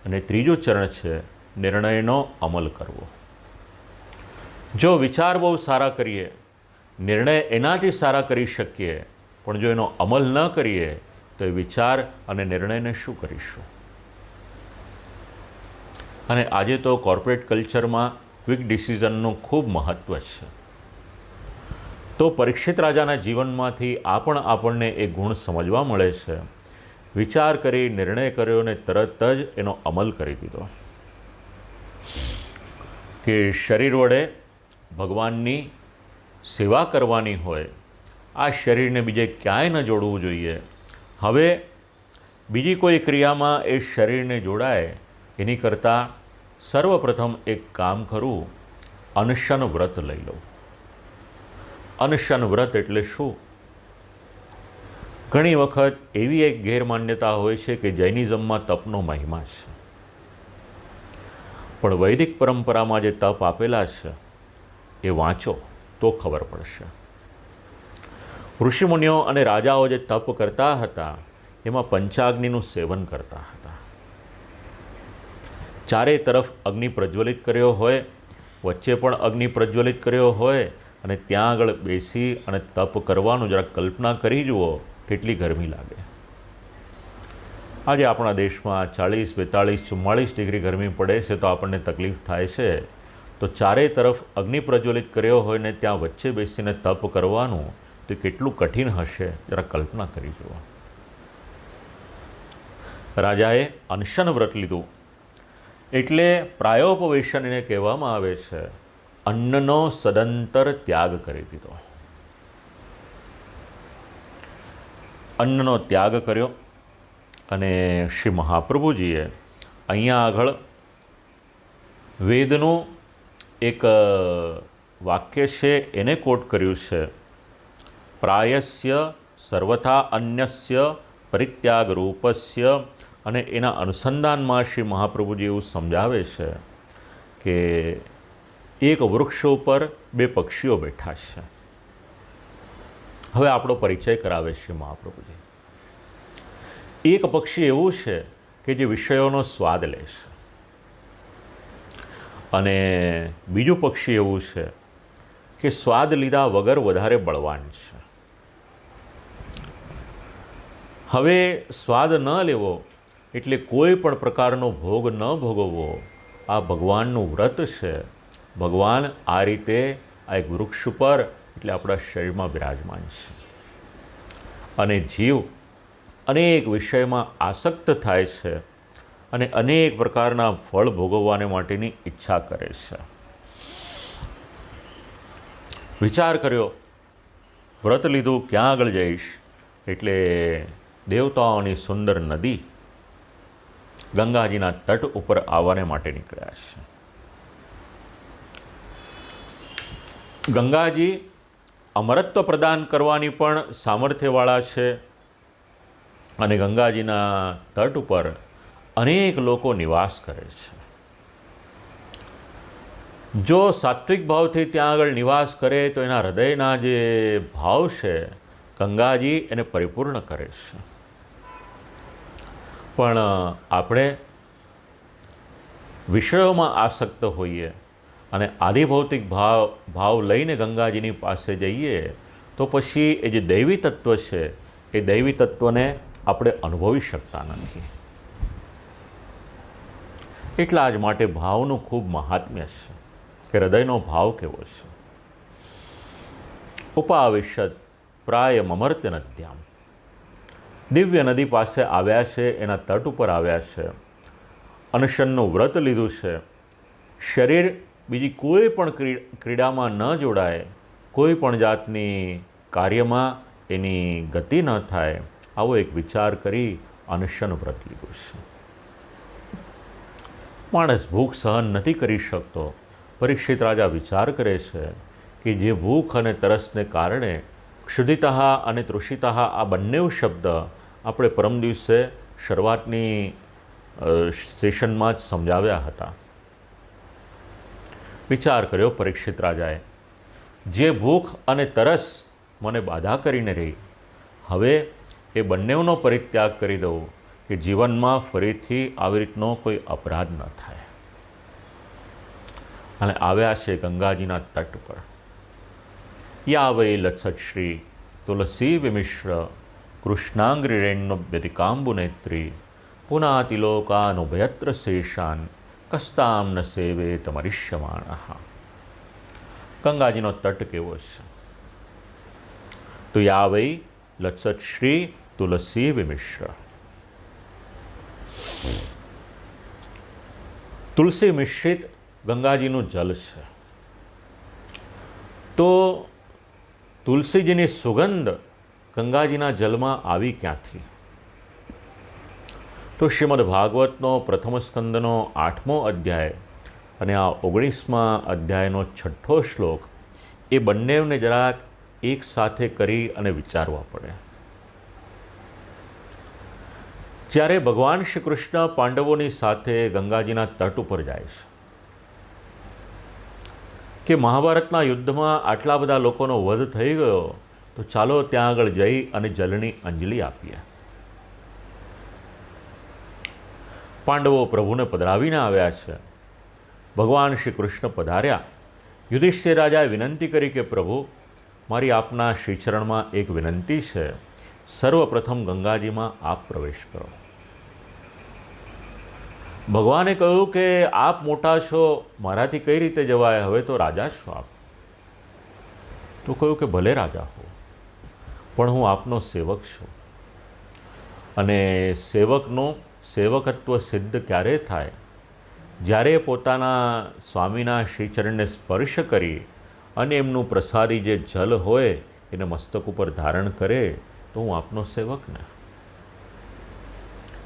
અને ત્રીજું ચરણ છે નિર્ણયનો અમલ કરવો. જો વિચાર બહુ સારા કરીએ, નિર્ણય એનાથી સારા કરી શકીએ, પણ જો એનો અમલ ન કરીએ તો એ વિચાર અને નિર્ણયને શું કરીશું? અને આજે તો કોર્પોરેટ કલ્ચરમાં ક્વિક ડિસિઝનનું ખૂબ મહત્ત્વ છે. તો પરીક્ષિત રાજાના જીવનમાંથી આપણને એ ગુણ સમજવા મળે છે. વિચાર કરી, નિર્ણય કર્યો અને તરત જ એનો અમલ કરી દીધો કે શરીર વડે ભગવાનની સેવા કરવાની હોય, આ શરીરને બીજે ક્યાંય ન જોડવું જોઈએ. હવે બીજી કોઈ ક્રિયામાં એ શરીરને જોડાય એની કરતાં સર્વપ્રથમ એક કામ કરું, અનશન વ્રત લઈ લઉં. અનશન વ્રત એટલે શું? ઘણી વખત એવી એક ગેરમાન્યતા હોય છે કે જૈનિઝમમાં તપનો મહિમા છે, પણ વૈદિક પરંપરામાં જે તપ આપેલા છે એ વાંચો તો ખબર પડશે. ઋષિમુનિઓ અને રાજાઓ જે તપ કરતા હતા એમાં પંચાગ્નિનું સેવન કરતા હતા. ચારે તરફ અગ્નિ પ્રજ્વલિત કર્યો હોય, વચ્ચે પણ અગ્નિ પ્રજ્વલિત કર્યો હોય અને ત્યાં આગળ બેસી અને તપ કરવાનું જરા કલ્પના કરી જુઓ કેટલી ગરમી લાગે. આજે આપણા દેશમાં 40, 42, 44 ડિગ્રી ગરમી પડે છે તો આપણને તકલીફ થાય છે. તો ચારે તરફ અગ્નિ પ્રજ્વલિત કર્યો હોય ને ત્યાં વચ્ચે બેસીને તપ કરવાનું તો કેટલું કઠિન હશે, જરા કલ્પના કરી જુઓ. રાજાએ અનશન વ્રત લીધું એટલે પ્રાયોપવેશન એને કહેવામાં આવે છે. અન્નનો સદંતર ત્યાગ કરી દીધો. અન્નનો ત્યાગ કર્યો અને શ્રી મહાપ્રભુજીએ અહીંયા આગળ વેદનું એક વાક્ય છે એને કોટ કર્યું છે. પ્રાયસ્ય સર્વથા અન્યસ્ય પરિત્યાગ રૂપસ્ય. અને એના અનુસંધાનમાં શ્રી મહાપ્રભુજી એવું સમજાવે છે કે એક વૃક્ષ ઉપર બે પક્ષીઓ બેઠા છે. હવે આપણો પરિચય કરાવે છે મહાપ્રભુજી. એક પક્ષી એવું છે કે જે વિષયોનો સ્વાદ લે છે અને બીજું પક્ષી એવું છે કે સ્વાદ લીધા વગર વધારે બળવાન છે. હવે સ્વાદ ન લેવો એટલે કોઈ પણ પ્રકારનો ભોગ ન ભોગવવો, આ ભગવાનનું વ્રત છે. ભગવાન આ રીતે આ એક વૃક્ષ ઉપર એટલે આપણા શરીરમાં બિરાજમાન છે અને જીવ અનેક વિષયમાં આસક્ત થાય છે અને અનેક પ્રકારના ફળ ભોગવવાને માટેની ઈચ્છા કરે છે. વિચાર કર્યો, વ્રત લીધું, ક્યાં આગળ જઈશ? એટલે દેવતાઓની સુંદર નદી ગંગાજીના તટ ઉપર આવવાને માટે નીકળ્યા છે. ગંગાજી અમરત્વ પ્રદાન કરવાની પણ સામર્થ્યવાળા છે અને ગંગાજીના તટ ઉપર અનેક લોકો નિવાસ કરે છે. જો સાત્વિક ભાવથી ત્યાં આગળ નિવાસ કરે તો એના હૃદયના જે ભાવ છે ગંગાજી એને પરિપૂર્ણ કરે છે. પણ આપણે વિષયોમાં આસક્ત હોઈએ અને આધિભૌતિક ભાવ લઈને ગંગાજીની પાસે જઈએ તો પછી એ જે દૈવી તત્વ છે એ દૈવી તત્વને આપણે અનુભવી શકતા નથી. એટલા જ માટે ભાવનું ખૂબ મહાત્મ્ય છે કે હૃદયનો ભાવ કેવો છે. ઉપાવિશત પ્રાય અમર્ત્ય નદ્યામ, દિવ્ય નદી પાસે આવ્યા છે, એના તટ ઉપર આવ્યા છે, અનશનનું વ્રત લીધું છે. શરીર બીજી કોઈ પણ ક્રીડામાં ન જોડાય, કોઈ પણ જાતની કાર્યમાં એની ગતિ ન થાય, આવો એક વિચાર કરી અનશન વ્રત લીધું છે. માણસ ભૂખ સહન નથી કરી શકતો. પરીક્ષિત રાજા વિચાર કરે છે કે જે ભૂખ અને તરસને કારણે ક્ષુધિતઃ અને તૃષિતઃ આ બંને શબ્દ આપણે પરમ દિવસે શરૂઆતની સેશનમાં જ સમજાવ્યા હતા. વિચાર કર્યો પરીક્ષિત રાજાએ, જે ભૂખ અને તરસ મને બાધા કરીને રહી, હવે એ બંનેનો પરિત્યાગ કરી દઉં કે જીવનમાં ફરીથી આવી રીતનો કોઈ અપરાધ ન થાય. અને આવ્યા છે ગંગાજીના તટ પર. યા વૈ લત્સશ્રી તુલસી વિમિશ્ર કૃષ્ણાંગ્રિરેણ્યવ્યતિકાંબુનેત્રી પુનાતિલોકાનુભયત્ર શેષાન કસ્તામ ન સેવે તમરિષ્યમાણ. ગંગાજીનો તટ કેવો છે? તો યા વૈ લત્સશ્રી તુલસી વિમિશ્ર. તુલસી મિશ્રિત ગંગાજીનું જલ છે. તો તુલસીજીની સુગંધ ગંગાજીના જલમાં આવી ક્યાંથી? તો શ્રીમદ ભાગવતનો પ્રથમ સ્કંદનો 8મો અધ્યાય અને આ 19મા અધ્યાયનો 6ઠ્ઠો શ્લોક, એ બંનેને જરાક એક સાથે કરી અને વિચારવા પડે. જ્યારે ભગવાન શ્રી કૃષ્ણ પાંડવોની સાથે ગંગાજીના તટ ઉપર જાય છે કે મહાભારતના યુદ્ધમાં આટલા બધા લોકોનો વધ થઈ ગયો, તો ચાલો ત્યાં આગળ જઈ અને જલની અંજલિ આપીએ. પાંડવો પ્રભુને પધરાવીને આવ્યા છે. ભગવાન શ્રી કૃષ્ણ પધાર્યા. યુધિષ્ઠિર રાજાએ વિનંતી કરી કે પ્રભુ, મારી આપના શ્રીચરણમાં એક વિનંતી છે, સર્વપ્રથમ ગંગાજીમાં આપ પ્રવેશ કરો. ભગવાને કહ્યું કે આપ મોટા છો, મારાથી કઈ રીતે જવાય? હવે તો રાજા છો આપ. તો કહ્યું કે ભલે રાજા હો, પણ હું આપનો સેવક છું. અને સેવકનું સેવકત્વ સિદ્ધ ક્યારે થાય? જ્યારે પોતાના સ્વામીના શ્રીચરણને સ્પર્શ કરી અને એમનું પ્રસાદી જે જલ હોય એને મસ્તક ઉપર ધારણ કરે, તો હું આપનો સેવક ને.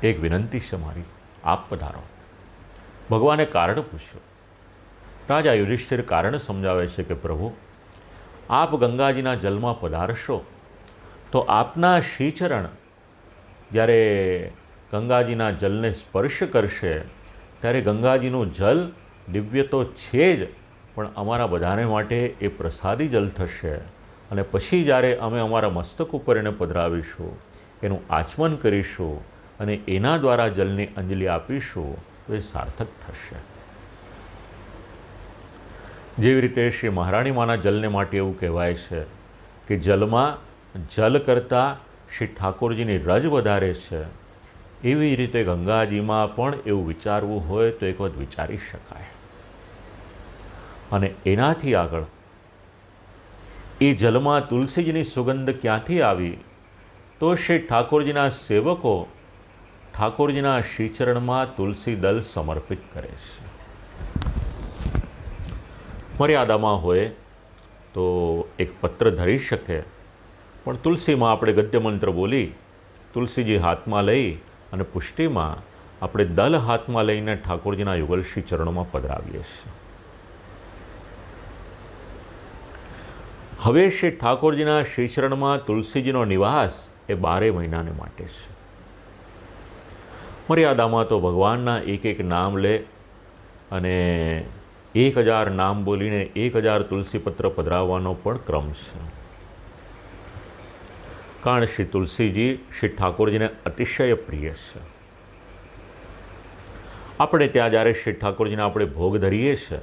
એક વિનંતી છે મારી, આપ પધારો. ભગવાને કારણ પૂછ્યું. રાજા યુધિષ્ઠિર કારણ સમજાવે છે કે પ્રભુ, આપ ગંગાજીના જલમાં પધારશો તો આપના શ્રીચરણ જ્યારે ગંગાજીના જલને સ્પર્શ કરશે ત્યારે ગંગાજીનું જલ દિવ્ય તો છે જ, પણ અમારા બધાને માટે એ પ્રસાદી જલ થશે. અને પછી જ્યારે અમે અમારા મસ્તક ઉપર એને પધરાવીશું, એનું આચમન કરીશું અને એના દ્વારા જલની અંજલિ આપીશું, તો એ સાર્થક થશે. જેવી રીતે શ્રી મહારાણી માના જલને માટે એવું કહેવાય છે કે જલમાં જલ કરતાં શ્રી ઠાકોરજીની રજ વધારે છે, એવી રીતે ગંગાજીમાં પણ એવું વિચારવું હોય તો એક વખત વિચારી શકાય. અને એનાથી આગળ એ જલમાં તુલસીજીની સુગંધ ક્યાંથી આવી? તો શ્રી ઠાકોરજીના સેવકો ઠાકોરજીના શ્રીચરણમાં તુલસી દલ સમર્પિત કરે છે. મર્યાદામાં હોય તો એક પત્ર ધરી શકે, પણ તુલસીમાં આપણે ગદ્ય મંત્ર બોલી તુલસીજી હાથમાં લઈ અને પુષ્ટિમાં આપણે દલ હાથમાં લઈને ઠાકોરજીના યુગલશ્રી ચરણોમાં પધરાવીએ છીએ. હવે શ્રી ઠાકોરજીના શ્રીચરણમાં તુલસીજીનો નિવાસ એ 12 મહિનાને માટે છે. મર્યાદામાં તો ભગવાનના એક એક નામ લે અને 1000 નામ બોલીને 1000 તુલસીપત્ર પધરાવવાનો પણ ક્રમ છે. કારણ શ્રી તુલસીજી શ્રી ઠાકોરજીને અતિશય પ્રિય છે. આપણે ત્યાં જ્યારે શ્રી ઠાકોરજીને આપણે ભોગ ધરીએ છીએ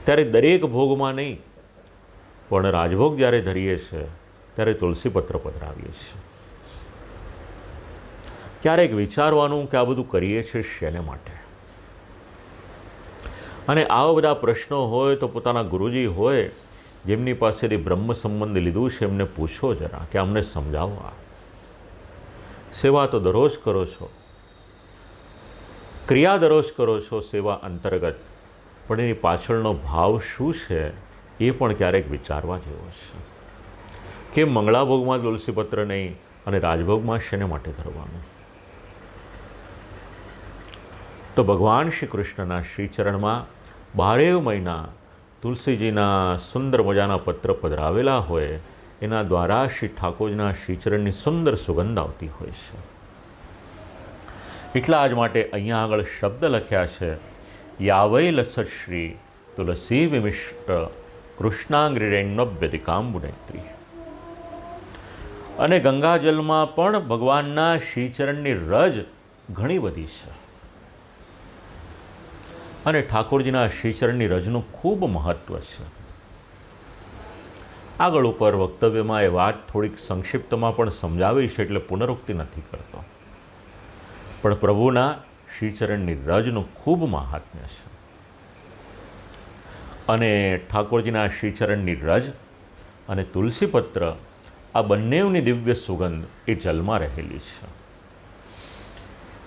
ત્યારે દરેક ભોગમાં નહીં પણ રાજભોગ જ્યારે ધરીએ છીએ ત્યારે તુલસીપત્ર પધરાવીએ છીએ. ક્યારેક વિચારવાનું કે આ બધું કરીએ છીએ શેને માટે? અને આવા બધા પ્રશ્નો હોય તો પોતાના ગુરુજી હોય જેમની પાસેથી બ્રહ્મ સંબંધ લીધું છે એમને પૂછો જરા કે અમને સમજાવો. આ સેવા તો દરરોજ કરો છો, ક્રિયા દરરોજ કરો છો સેવા અંતર્ગત, પણ એની પાછળનો ભાવ શું છે એ પણ ક્યારેક વિચારવા જેવો છે. કેમ મંગળાભોગમાં તુલસીપત્ર નહીં અને રાજભોગમાં શેને માટે ધરવાનું? તો ભગવાન શ્રી કૃષ્ણના શ્રીચરણમાં 12 મહિના તુલસીજીના સુંદર મજાના પત્ર પધરાવેલા હોય એના દ્વારા શ્રી ઠાકોરજીના શ્રીચરણની સુંદર સુગંધ આવતી હોય છે. એટલા જ માટે અહીંયા આગળ શબ્દ લખ્યા છે, યાવૈ લસત શ્રી તુલસી વિમિષ્ટ કૃષ્ણાંગ્રિરેણ્યભ્યધિકાંબુનેત્રી. અને ગંગાજલમાં પણ ભગવાનના શ્રીચરણની રજ ઘણી બધી છે અને ઠાકોરજીના શ્રીચરણની રજનું ખૂબ મહત્ત્વ છે. આગળ ઉપર વક્તવ્યમાં એ વાત થોડીક સંક્ષિપ્તમાં પણ સમજાવી છે એટલે પુનરુક્તિ નથી કરતો, પણ પ્રભુના શ્રીચરણની રજનું ખૂબ મહાત્મ્ય છે. અને ઠાકોરજીના શ્રીચરણની રજ અને તુલસીપત્ર આ બંનેની દિવ્ય સુગંધ એ જલમાં રહેલી છે.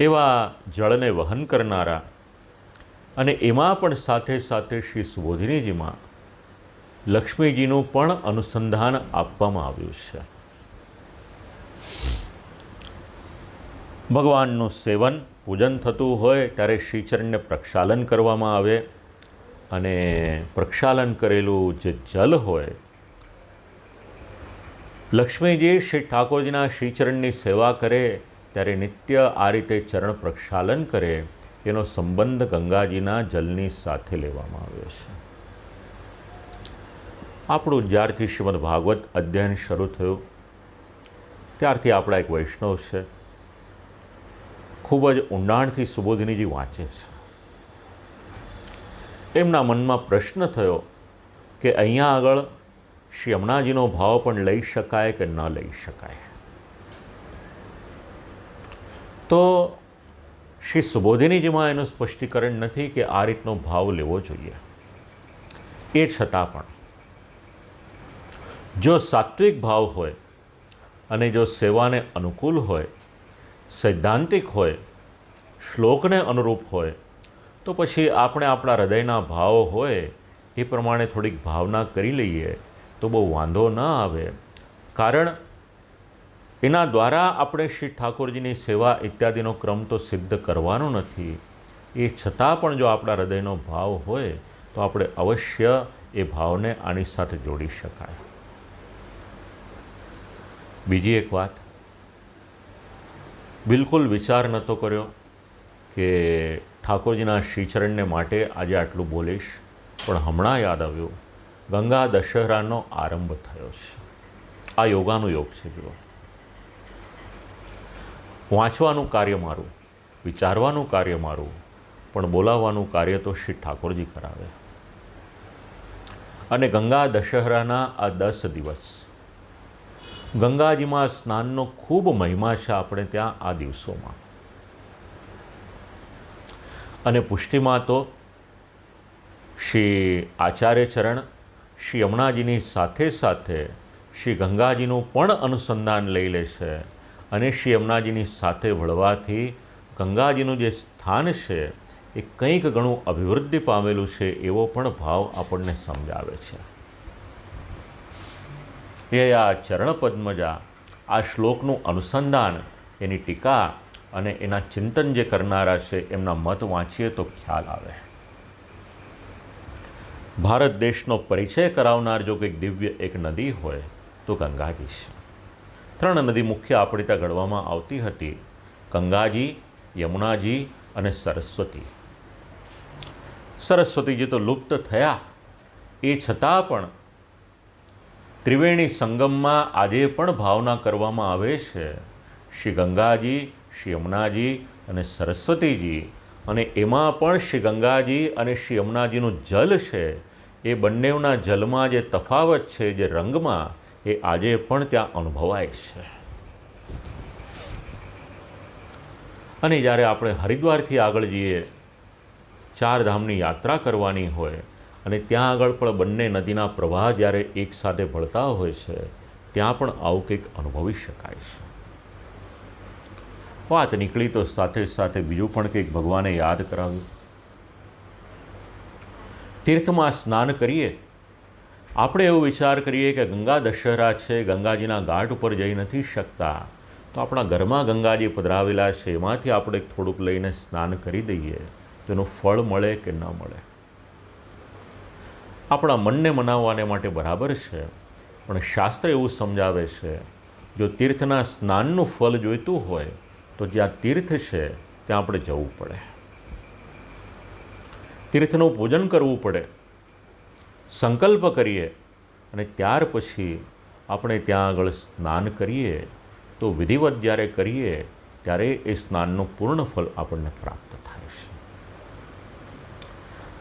એવા જળને વહન કરનારા અને એમાં પણ સાથે સાથે શ્રી સુબોધિનીજીમાં લક્ષ્મીજીનું પણ અનુસંધાન આપવામાં આવ્યું છે. ભગવાનનું સેવન પૂજન થતું હોય ત્યારે શ્રીચરણને પ્રક્ષાલન કરવામાં આવે અને પ્રક્ષાલન કરેલું જે જલ હોય, લક્ષ્મીજી શ્રી ઠાકોરજીના શ્રીચરણની સેવા કરે ત્યારે નિત્ય આ રીતે ચરણ પ્રક્ષાલન કરે એનો સંબંધ ગંગાજીના જલની સાથે લેવામાં આવ્યો છે. આપણું જ્યારથી શ્રીમદ ભાગવત અધ્યયન શરૂ થયું ત્યારથી આપણા એક વૈષ્ણવ છે, ખૂબ જ ઊંડાણથી સુબોધિનીજી વાંચે છે. એમના મનમાં પ્રશ્ન થયો કે અહીંયા આગળ શ્રી યમુનાજીનો ભાવ પણ લઈ શકાય કે ન લઈ શકાય. તો શ્રી સુબોધિનીજીમાં એનું સ્પષ્ટીકરણ નથી કે આ રીતનો ભાવ લેવો જોઈએ. એ છતાં પણ જો સાત્વિક ભાવ હોય અને જો સેવાને અનુકૂળ હોય, સૈદ્ધાંતિક હોય, શ્લોકને અનુરૂપ હોય, તો પછી આપણે આપણા હૃદયના ભાવ હોય એ પ્રમાણે થોડીક ભાવના કરી લઈએ તો બહુ વાંધો ન આવે. કારણ એના દ્વારા આપણે શ્રી ઠાકોરજીની સેવા ઇત્યાદિનો ક્રમ તો સિદ્ધ કરવાનો નથી. એ છતાં પણ જો આપણા હૃદયનો ભાવ હોય તો આપણે અવશ્ય એ ભાવને આની સાથે જોડી શકાય. બીજી એક વાત, બિલકુલ વિચાર નહોતો કર્યો કે ઠાકોરજીના શ્રીચરણને માટે આજે આટલું બોલીશ, પણ હમણાં યાદ આવ્યું ગંગા દશહરાનો આરંભ થયો છે. આ યોગાનું યોગ છે. જુઓ, વાંચવાનું કાર્ય મારું, વિચારવાનું કાર્ય મારું, પણ બોલાવવાનું કાર્ય તો શ્રી ઠાકોરજી કરાવે. અને ગંગા દશહરાના આ 10 દિવસ ગંગાજીમાં સ્નાનનો ખૂબ મહિમા છે આપણે ત્યાં આ દિવસોમાં. અને પુષ્ટિમાં તો શ્રી આચાર્યચરણ શ્રી યમુનાજીની સાથે સાથે શ્રી ગંગાજીનું પણ અનુસંધાન લઈ લે છે અને શ્રી યમુનાજીની સાથે ભળવાથી ગંગાજીનું જે સ્થાન છે એ કંઈક ઘણું અભિવૃદ્ધિ પામેલું છે એવો પણ ભાવ આપણને સમજાવે છે. એ આ ચરણપદ્મજા, આ શ્લોકનું અનુસંધાન, એની ટીકા અને એના ચિંતન જે કરનારા છે એમના મત વાંચીએ તો ખ્યાલ આવે. ભારત દેશનો પરિચય કરાવનાર જો કંઈક દિવ્ય એક નદી હોય તો ગંગાજી છે. 3 નદી મુખ્ય આપણે ત્યાં ગણવામાં આવતી હતી: ગંગાજી, યમુનાજી અને સરસ્વતી. સરસ્વતીજી તો લુપ્ત થયા, એ છતાં પણ ત્રિવેણી સંગમમાં આજે પણ ભાવના કરવામાં આવે છે શ્રી ગંગાજી, શ્રી યમુનાજી અને સરસ્વતીજી. અને એમાં પણ શ્રી ગંગાજી અને શ્રી યમુનાજીનું જલ છે, એ બંનેના જલમાં જે તફાવત છે, જે રંગમાં, એ આજે પણ ત્યાં અનુભવાય છે. અને જ્યારે આપણે હરિદ્વારથી આગળ જઈએ, 4 ધામની યાત્રા કરવાની હોય અને ત્યાં આગળ પણ બંને નદીના પ્રવાહ જ્યારે એકસાથે ભળતા હોય છે, ત્યાં પણ આવું કંઈક અનુભવી શકાય છે. વાત નીકળી તો સાથે સાથે બીજું પણ કંઈક ભગવાને યાદ કરાવ્યું. તીર્થમાં સ્નાન કરીએ, આપણે એવો વિચાર કરીએ કે ગંગા દશહરા છે, ગંગાજીના ઘાટ ઉપર જઈ નથી શકતા, તો આપણા ઘરમાં ગંગાજી પધરાવેલા છે, એમાંથી આપણે થોડુંક લઈને સ્નાન કરી દઈએ, તેનું ફળ મળે કે ન મળે. આપણા મનને મનાવવાને માટે બરાબર છે, પણ શાસ્ત્ર એવું સમજાવે છે, જો તીર્થના સ્નાનનું ફળ જોઈતું હોય તો જ્યાં તીર્થ છે ત્યાં આપણે જવું પડે, તીર્થનું પૂજન કરવું પડે, સંકલ્પ કરીએ અને ત્યાર પછી આપણે ત્યાં આગળ સ્નાન કરીએ, તો વિધિવત જ્યારે કરીએ ત્યારે એ સ્નાનનું પૂર્ણ ફળ આપણને પ્રાપ્ત થાય છે.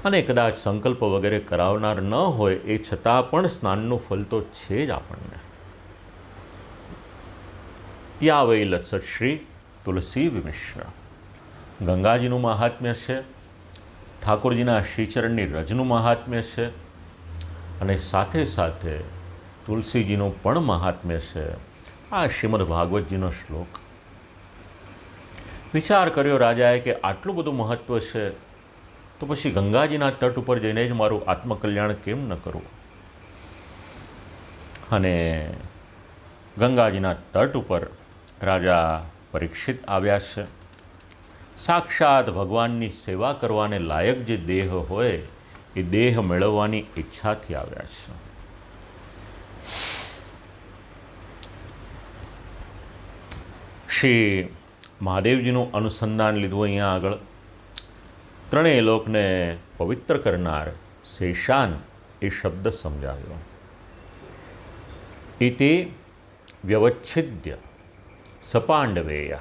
અને કદાચ સંકલ્પ વગેરે કરાવનાર ન હોય, એ છતાં પણ સ્નાનનું ફળ તો છે જ આપણને. યા વૈ લત્સત શ્રી તુલસી વિમિશ્ર. ગંગાજીનું મહાત્મ્ય છે, ઠાકોરજીના શ્રીચરણની રજનું મહાત્મ્ય છે, અને સાથે સાથે તુલસીજીનું પણ મહાત્મ્ય છે. આ શ્રીમદ ભાગવતજીનો શ્લોક. વિચાર કર્યો રાજાએ કે આટલું બધું મહત્ત્વ છે, તો પછી ગંગાજીના તટ ઉપર જઈને જ મારું આત્મકલ્યાણ કેમ ન કરવું. અને ગંગાજીના તટ ઉપર રાજા પરીક્ષિત આવ્યા છે. સાક્ષાત ભગવાનની સેવા કરવાને લાયક જે દેહ હોય, એ દેહ મેળવવાની ઈચ્છાથી આવ્યા છે. શ્રી મહાદેવજીનું અનુસંધાન લીધું અહીંયા આગળ. 3 લોકને પવિત્ર કરનાર શેષાન એ શબ્દ સમજાવ્યો. ઇતિ વ્યવચ્છિદ્ય સપાંડવેય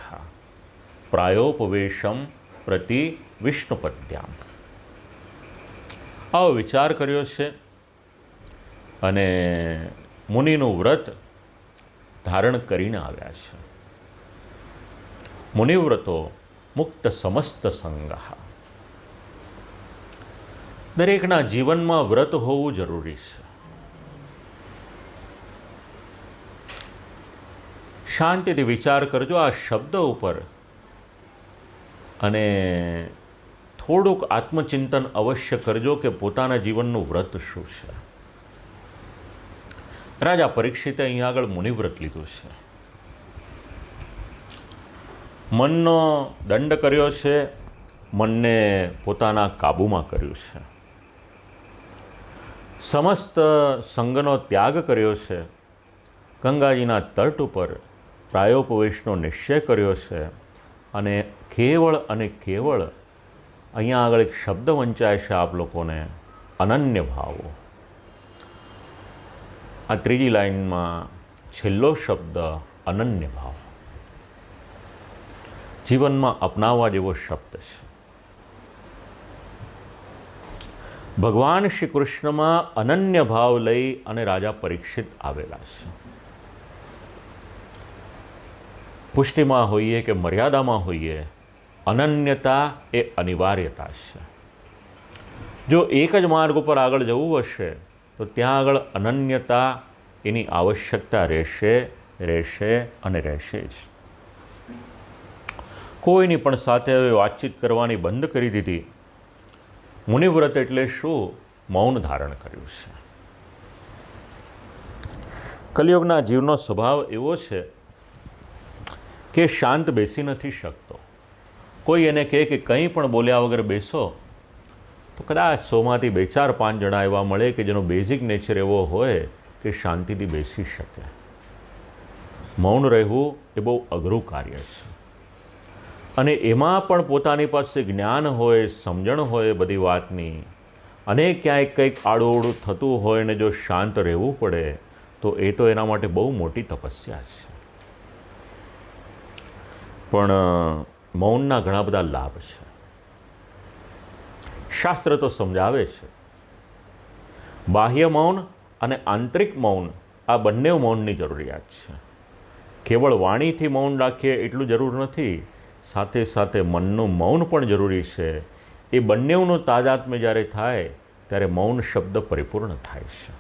પ્રાયોપવેશમ પ્રતિ વિષ્ણુપદ્યામ. આવો વિચાર કર્યો છે અને મુનિનું વ્રત ધારણ કરીને આવ્યા છે. મુનિવ્રતો મુક્ત સમસ્ત સંગઃ. દરેકના જીવનમાં વ્રત હોવું જરૂરી છે. શાંતિથી વિચાર કરજો આ શબ્દ ઉપર અને થોડુંક આત્મચિંતન અવશ્ય કરજો કે પોતાના જીવનનું વ્રત શું છે. રાજા પરીક્ષિતે અહીંયા આગળ મુનિવ્રત લીધું છે. મનનો દંડ કર્યો છે, મનને પોતાના કાબૂમાં કર્યું છે. સમસ્ત સંગનો ત્યાગ કર્યો છે. ગંગાજીના તટ ઉપર પ્રાયોપવેશનો નિશ્ચય કર્યો છે. અને કેવળ અહીંયા આગળ એક શબ્દ વંચાય છે આપ લોકોને, અનન્ય ભાવો. આ 3જી લાઈનમાં છેલ્લો શબ્દ અનન્ય ભાવ જીવનમાં અપનાવવા જેવો શબ્દ છે. ભગવાન શ્રી કૃષ્ણમાં અનન્ય ભાવ લઈ અને રાજા પરીક્ષિત આવેલા છે. પુષ્ટિમાં હોઈએ કે મર્યાદામાં હોઈએ, અનન્યતા એ અનિવાર્યતા છે. જો એક જ માર્ગ ઉપર આગળ જવું હશે તો ત્યાં આગળ અનન્યતા એની આવશ્યકતા રહેશે અને રહેશે જ. કોઈની પણ સાથે હવે વાતચીત કરવાની બંધ કરી દીધી. મુનિવ્રત એટલે શું? મૌન ધારણ કર્યું છે. કલિયુગના જીવનો સ્વભાવ એવો છે કે શાંત બેસી નથી શકતો. કોઈ એને કહે કે કંઈ પણ બોલ્યા વગર બેસો, તો કદાચ 100માંથી 2-4-5 જણા એવા મળે કે જેનો બેઝિક નેચર એવો હોય કે શાંતિથી બેસી શકે. મૌન રહેવું એ બહુ અઘરું કાર્ય છે, અને એમાં પણ પોતાની પાસે જ્ઞાન હોય, સમજણ હોય બધી વાતની, અને ક્યાંય કંઈક આડું થતું હોય ને જો શાંત રહેવું પડે તો એ તો એના માટે બહુ મોટી તપસ્યા છે. પણ મૌનના ઘણા બધા લાભ છે. શાસ્ત્ર તો સમજાવે છે, બાહ્ય મૌન અને આંતરિક મૌન આ બંને મૌનની જરૂરિયાત છે. કેવળ વાણીથી મૌન રાખીએ એટલું જરૂર નથી, સાથે સાથે મનનું મૌન પણ જરૂરી છે. એ બંનેનું તાદાત્મ્ય જ્યારે થાય ત્યારે મૌન શબ્દ પરિપૂર્ણ થાય છે.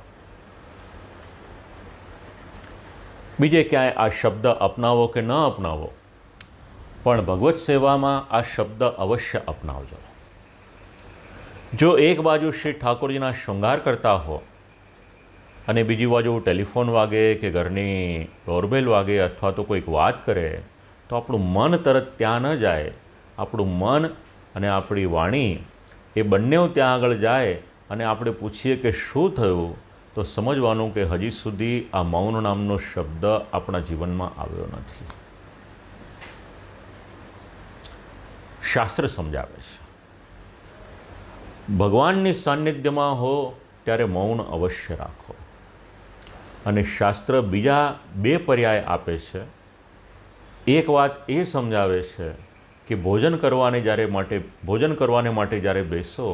બીજે ક્યાંય આ શબ્દ અપનાવો કે ન અપનાવો, પણ ભગવત સેવામાં આ શબ્દ અવશ્ય અપનાવજો. જો એક બાજુ શ્રી ઠાકોરજીના શૃંગાર કરતા હો અને બીજી બાજુ ટેલિફોન વાગે કે ઘરની ડોરબેલ વાગે અથવા તો કોઈક વાત કરે, તો આપણું મન તરત ત્યાં ન જાય. આપણું મન અને આપણી વાણી એ બંને ત્યાં આગળ જાય અને આપણે પૂછીએ કે શું થયું, તો સમજવાનું કે હજી સુધી આ મૌન નામનો શબ્દ આપણા જીવનમાં આવ્યો નથી. શાસ્ત્ર સમજાવે છે, ભગવાનની સાનિધ્યમાં હો ત્યારે મૌન અવશ્ય રાખો. અને શાસ્ત્ર બીજા 2 પર્યાય આપે છે. એક વાત એ સમજાવે છે કે ભોજન કરવાને માટે જ્યારે બેસો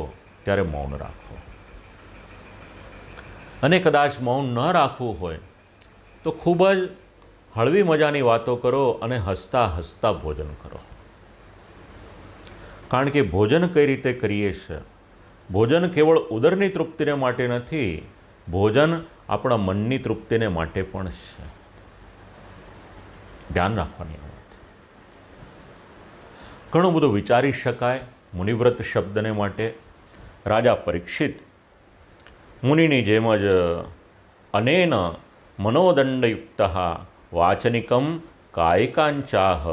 ત્યારે મૌન રાખો. અને કદાચ મૌન ન રાખવું હોય તો ખૂબ જ હળવી મજાની વાતો કરો અને હસતા હસતા ભોજન કરો. કારણ કે ભોજન કઈ રીતે કરીએ છીએ, ભોજન કેવળ ઉદરની તૃપ્તિને માટે નથી, ભોજન આપણા મનની તૃપ્તિને માટે પણ છે. ધ્યાન રાખવાની વાત. ઘણું બધું વિચારી શકાય મુનિવ્રત શબ્દને માટે. રાજા પરીક્ષિત મુનિની જેમ જ અનેન મનોદંડયુક્ત વાચનિકમ કાયિકાંચાહ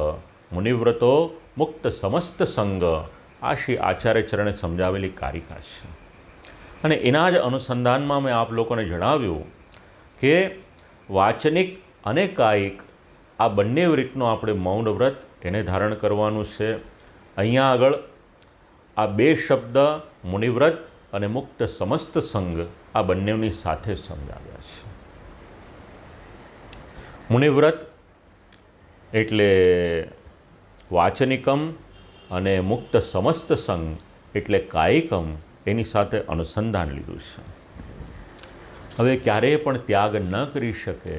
મુનિવ્રતો મુક્ત સમસ્ત સંગ, આ શ્રી આચાર્ય ચરણે સમજાવેલી કારિકા છે. અને એના જ અનુસંધાનમાં મેં આપ લોકોને જણાવ્યું કે વાચનિક અને કાયિક આ બંને રીતનું આપણે મૌન વ્રત એને ધારણ કરવાનું છે. અહીંયા આગળ આ 2 શબ્દ મુનિવ્રત અને મુક્ત સમસ્ત સંગ આ બંનેની સાથે સમજાવ્યા છે. મુનિવ્રત એટલે વાચનિકમ અને મુક્ત સમસ્ત સંગ એટલે કાયિકમ, એની સાથે અનુસંધાન લીધું છે. હવે ક્યારેય પણ ત્યાગ ન કરી શકે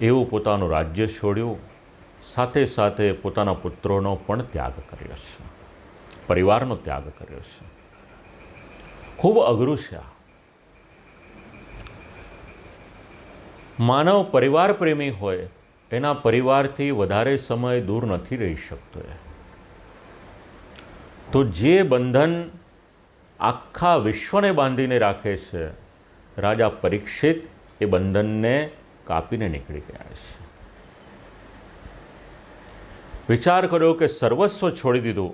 એવું પોતાનું રાજ્ય છોડ્યું, સાથે સાથે પોતાના પુત્રોનો પણ ત્યાગ કર્યો છે, પરિવારનો ત્યાગ કર્યો છે. ખૂબ અઘરું છે આ. માનવ પરિવાર પ્રેમી હોય, એના પરિવારથી વધારે સમય દૂર નથી રહી શકતો. તો જે બંધન આખા વિશ્વને બાંધીને રાખે છે, રાજા પરીક્ષિત એ બંધનને કાપીને નીકળી ગયા છે. વિચાર કર્યો કે સર્વસ્વ છોડી દીધું,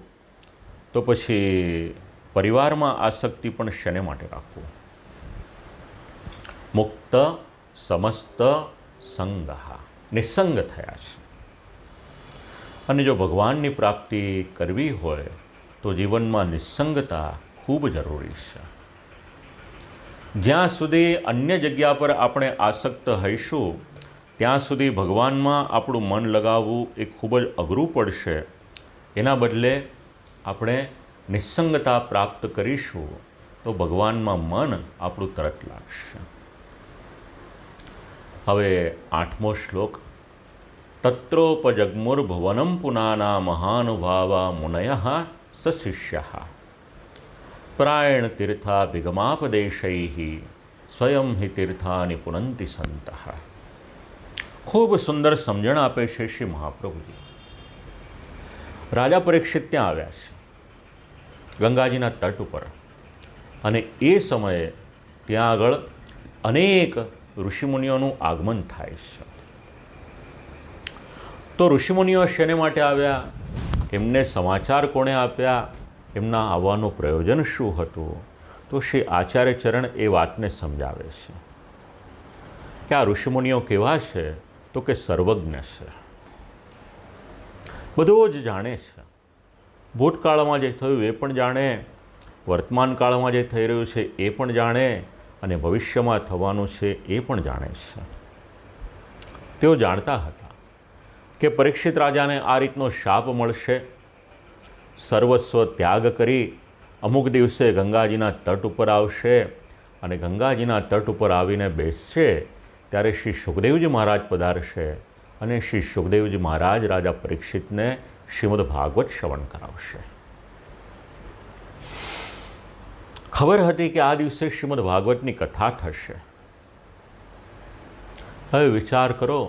તો પછી પરિવારમાં આસક્તિ પણ શેને માટે રાખવું? મુક્ત સમસ્ત સંગઃ, નિસંગ થયા છે. અને જો ભગવાનની પ્રાપ્તિ કરવી હોય તો જીવનમાં નિસંગતા ખૂબ જરૂરી છે. જ્યાં સુધી અન્ય જગ્યા પર આપણે આસક્ત હઈશું ત્યાં સુધી ભગવાનમાં આપણું મન લગાવવું એ ખૂબ જ અઘરું પડશે. એના બદલે આપણે નિસંગતા પ્રાપ્ત કરીશું તો ભગવાનમાં મન આપણું તરત લાગશે. હવે 8મો શ્લોક. તત્રોપજગ્મુર્ભુવનમ પુનાના મહાનુભાવા મુનયઃ સશિષ્યઃ પ્રાયણ તીર્થાભિગમાપદેશૈઃ સ્વયં હિ તીર્થાનિ પુનંતિ સંતઃ. ખૂબ સુંદર સમજણ આપે છે શ્રી મહાપ્રભુજી. રાજા પરીક્ષિત ત્યાં આવ્યા છે ગંગાજીના તટ ઉપર, અને એ સમયે ત્યાં આગળ અનેક ઋષિમુનિઓનું આગમન થાય છે. તો ઋષિમુનિઓ શેને માટે આવ્યા? એમને સમાચાર કોણે આપ્યા, એમના આવવાનું પ્રયોજન શું હતું, તો શ્રી આચાર્ય ચરણ એ વાતને સમજાવે છે કે આ ઋષિમુનિઓ કેવા છે, તો કે સર્વજ્ઞ છે, બધું જ જાણે છે. ભૂતકાળમાં જે થયું એ પણ જાણે, વર્તમાન કાળમાં જે થઈ રહ્યું છે એ પણ જાણે, અને ભવિષ્યમાં થવાનું છે એ પણ જાણે છે. તેઓ જાણતા હતા કે પરીક્ષિત રાજાને આ રીતનો શાપ મળશે, સર્વસ્વ ત્યાગ કરી અમુક દિવસે ગંગાજીના તટ ઉપર આવશે, અને ગંગાજીના તટ ઉપર આવીને બેસશે ત્યારે શ્રી સુખદેવજી મહારાજ પધારશે, અને શ્રી સુખદેવજી મહારાજ રાજા પરીક્ષિતને શ્રીમદ ભાગવત શ્રવણ કરાવશે. ખબર હતી કે આ દિવસે શ્રીમદ ભાગવતની કથા થશે. હવે વિચાર કરો,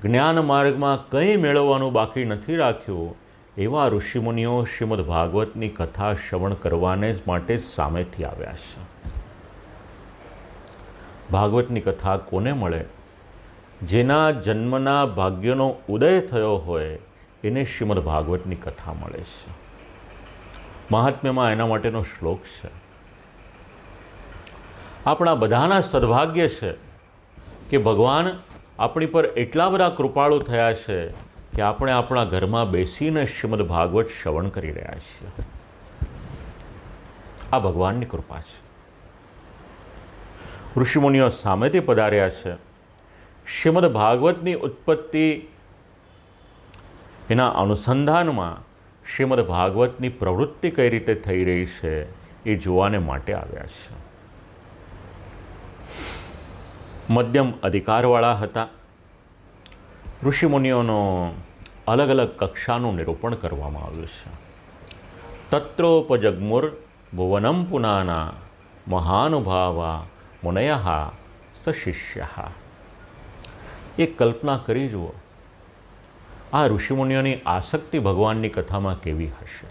જ્ઞાન માર્ગમાં કંઈ મેળવવાનું બાકી નથી રાખ્યું એવા ઋષિમુનિઓ શ્રીમદ ભાગવતની કથા શ્રવણ કરવાને જ માટે સામેથી આવ્યા છે. ભાગવતની કથા કોને મળે? જેના જન્મના ભાગ્યનો ઉદય થયો હોય એને શ્રીમદ ભાગવતની કથા મળે છે. મહાત્મ્યમાં એના માટેનો શ્લોક છે. આપણા બધાના સદભાગ્ય છે કે ભગવાન આપણી પર એટલા બધા કૃપાળુ થયા છે કે આપણે આપણા ઘરમાં બેસીને શ્રીમદ ભાગવત શ્રવણ કરી રહ્યા છીએ. આ ભગવાનની કૃપા છે. ઋષિમુનિઓ સામેથી પધાર્યા છે. શ્રીમદ ભાગવતની ઉત્પત્તિ, એના અનુસંધાનમાં શ્રીમદ ભાગવતની પ્રવૃત્તિ કઈ રીતે થઈ રહી છે એ જોવાને માટે આવ્યા છે. મધ્યમ અધિકારવાળા હતા. ઋષિમુનિઓનો અલગ અલગ કક્ષાનું નિરૂપણ કરવામાં આવ્યું છે. તત્રોપજગ્મુર ભુવનમ પુનાના મહાનુભાવા મુનયઃ સશિષ્યઃ. એ કલ્પના કરી જુઓ, આ ઋષિમુનિઓની આસક્તિ ભગવાનની કથામાં કેવી હશે.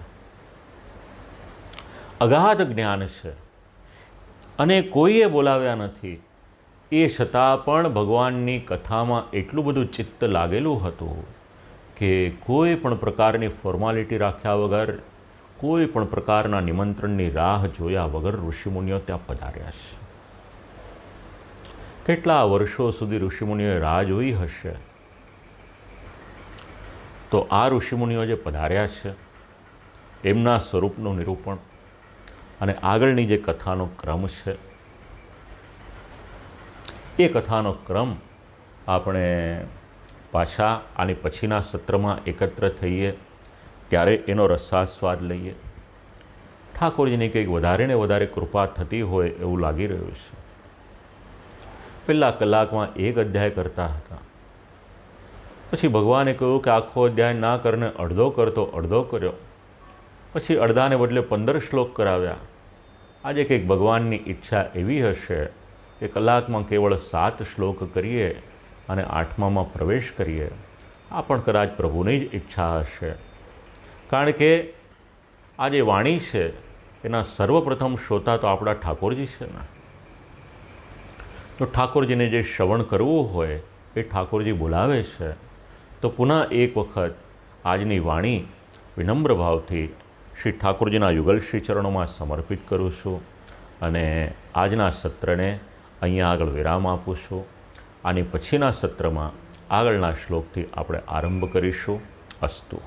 અગાધ જ્ઞાન છે અને કોઈએ બોલાવ્યા નથી, એ છતાં પણ ભગવાનની કથામાં એટલું બધું ચિત્ત લાગેલું હતું કે કોઈ પણ પ્રકારની ફોર્માલિટી રાખ્યા વગર, કોઈ પણ પ્રકારના નિમંત્રણની રાહ જોયા વગર ઋષિમુનિઓ ત્યાં પધાર્યા છે. કેટલા વર્ષો સુધી ઋષિમુનિઓએ રાહ જોઈ હશે. તો આ ઋષિમુનિઓ જે પધાર્યા છે એમના સ્વરૂપનું નિરૂપણ અને આગળની જે કથાનો ક્રમ છે એ કથાનો ક્રમ આપણે પાછા આની પછીના સત્રમાં એકત્ર થઈએ ત્યારે એનો રસાસ્વાદ લઈએ. ઠાકોરજીની કંઈક વધારે ને વધારે કૃપા થતી હોય એવું લાગી રહ્યું છે. પહેલા કલાકમાં એક અધ્યાય કરતા હતા, પછી ભગવાને કહ્યું કે આખો અધ્યાય ના કરને અડધો કરતો અડધો કર્યો, પછી અડધાને બદલે 15 શ્લોક કરાવ્યા. આજે કંઈક ભગવાનની ઈચ્છા એવી હશે કે કલાકમાં કેવળ 7 શ્લોક કરીએ અને 8મામાં પ્રવેશ કરીએ. આ પણ કદાચ પ્રભુની જ ઈચ્છા હશે, કારણ કે આ જે વાણી છે એના સર્વપ્રથમ શ્રોતા તો આપણા ઠાકોરજી છે ને. તો ઠાકોરજીને જે શ્રવણ કરવું હોય એ ઠાકોરજી બોલાવે છે. તો પુનઃ એક વખત આજની વાણી વિનમ્ર ભાવથી શ્રી ઠાકોરજીના યુગલ શ્રી ચરણોમાં સમર્પિત કરું છું અને આજના સત્રને અહીંયા આગળ વિરામ આપું છું. આની પછીના સત્રમાં આગળના શ્લોકથી આપણે આરંભ કરીશું. અસ્તુ.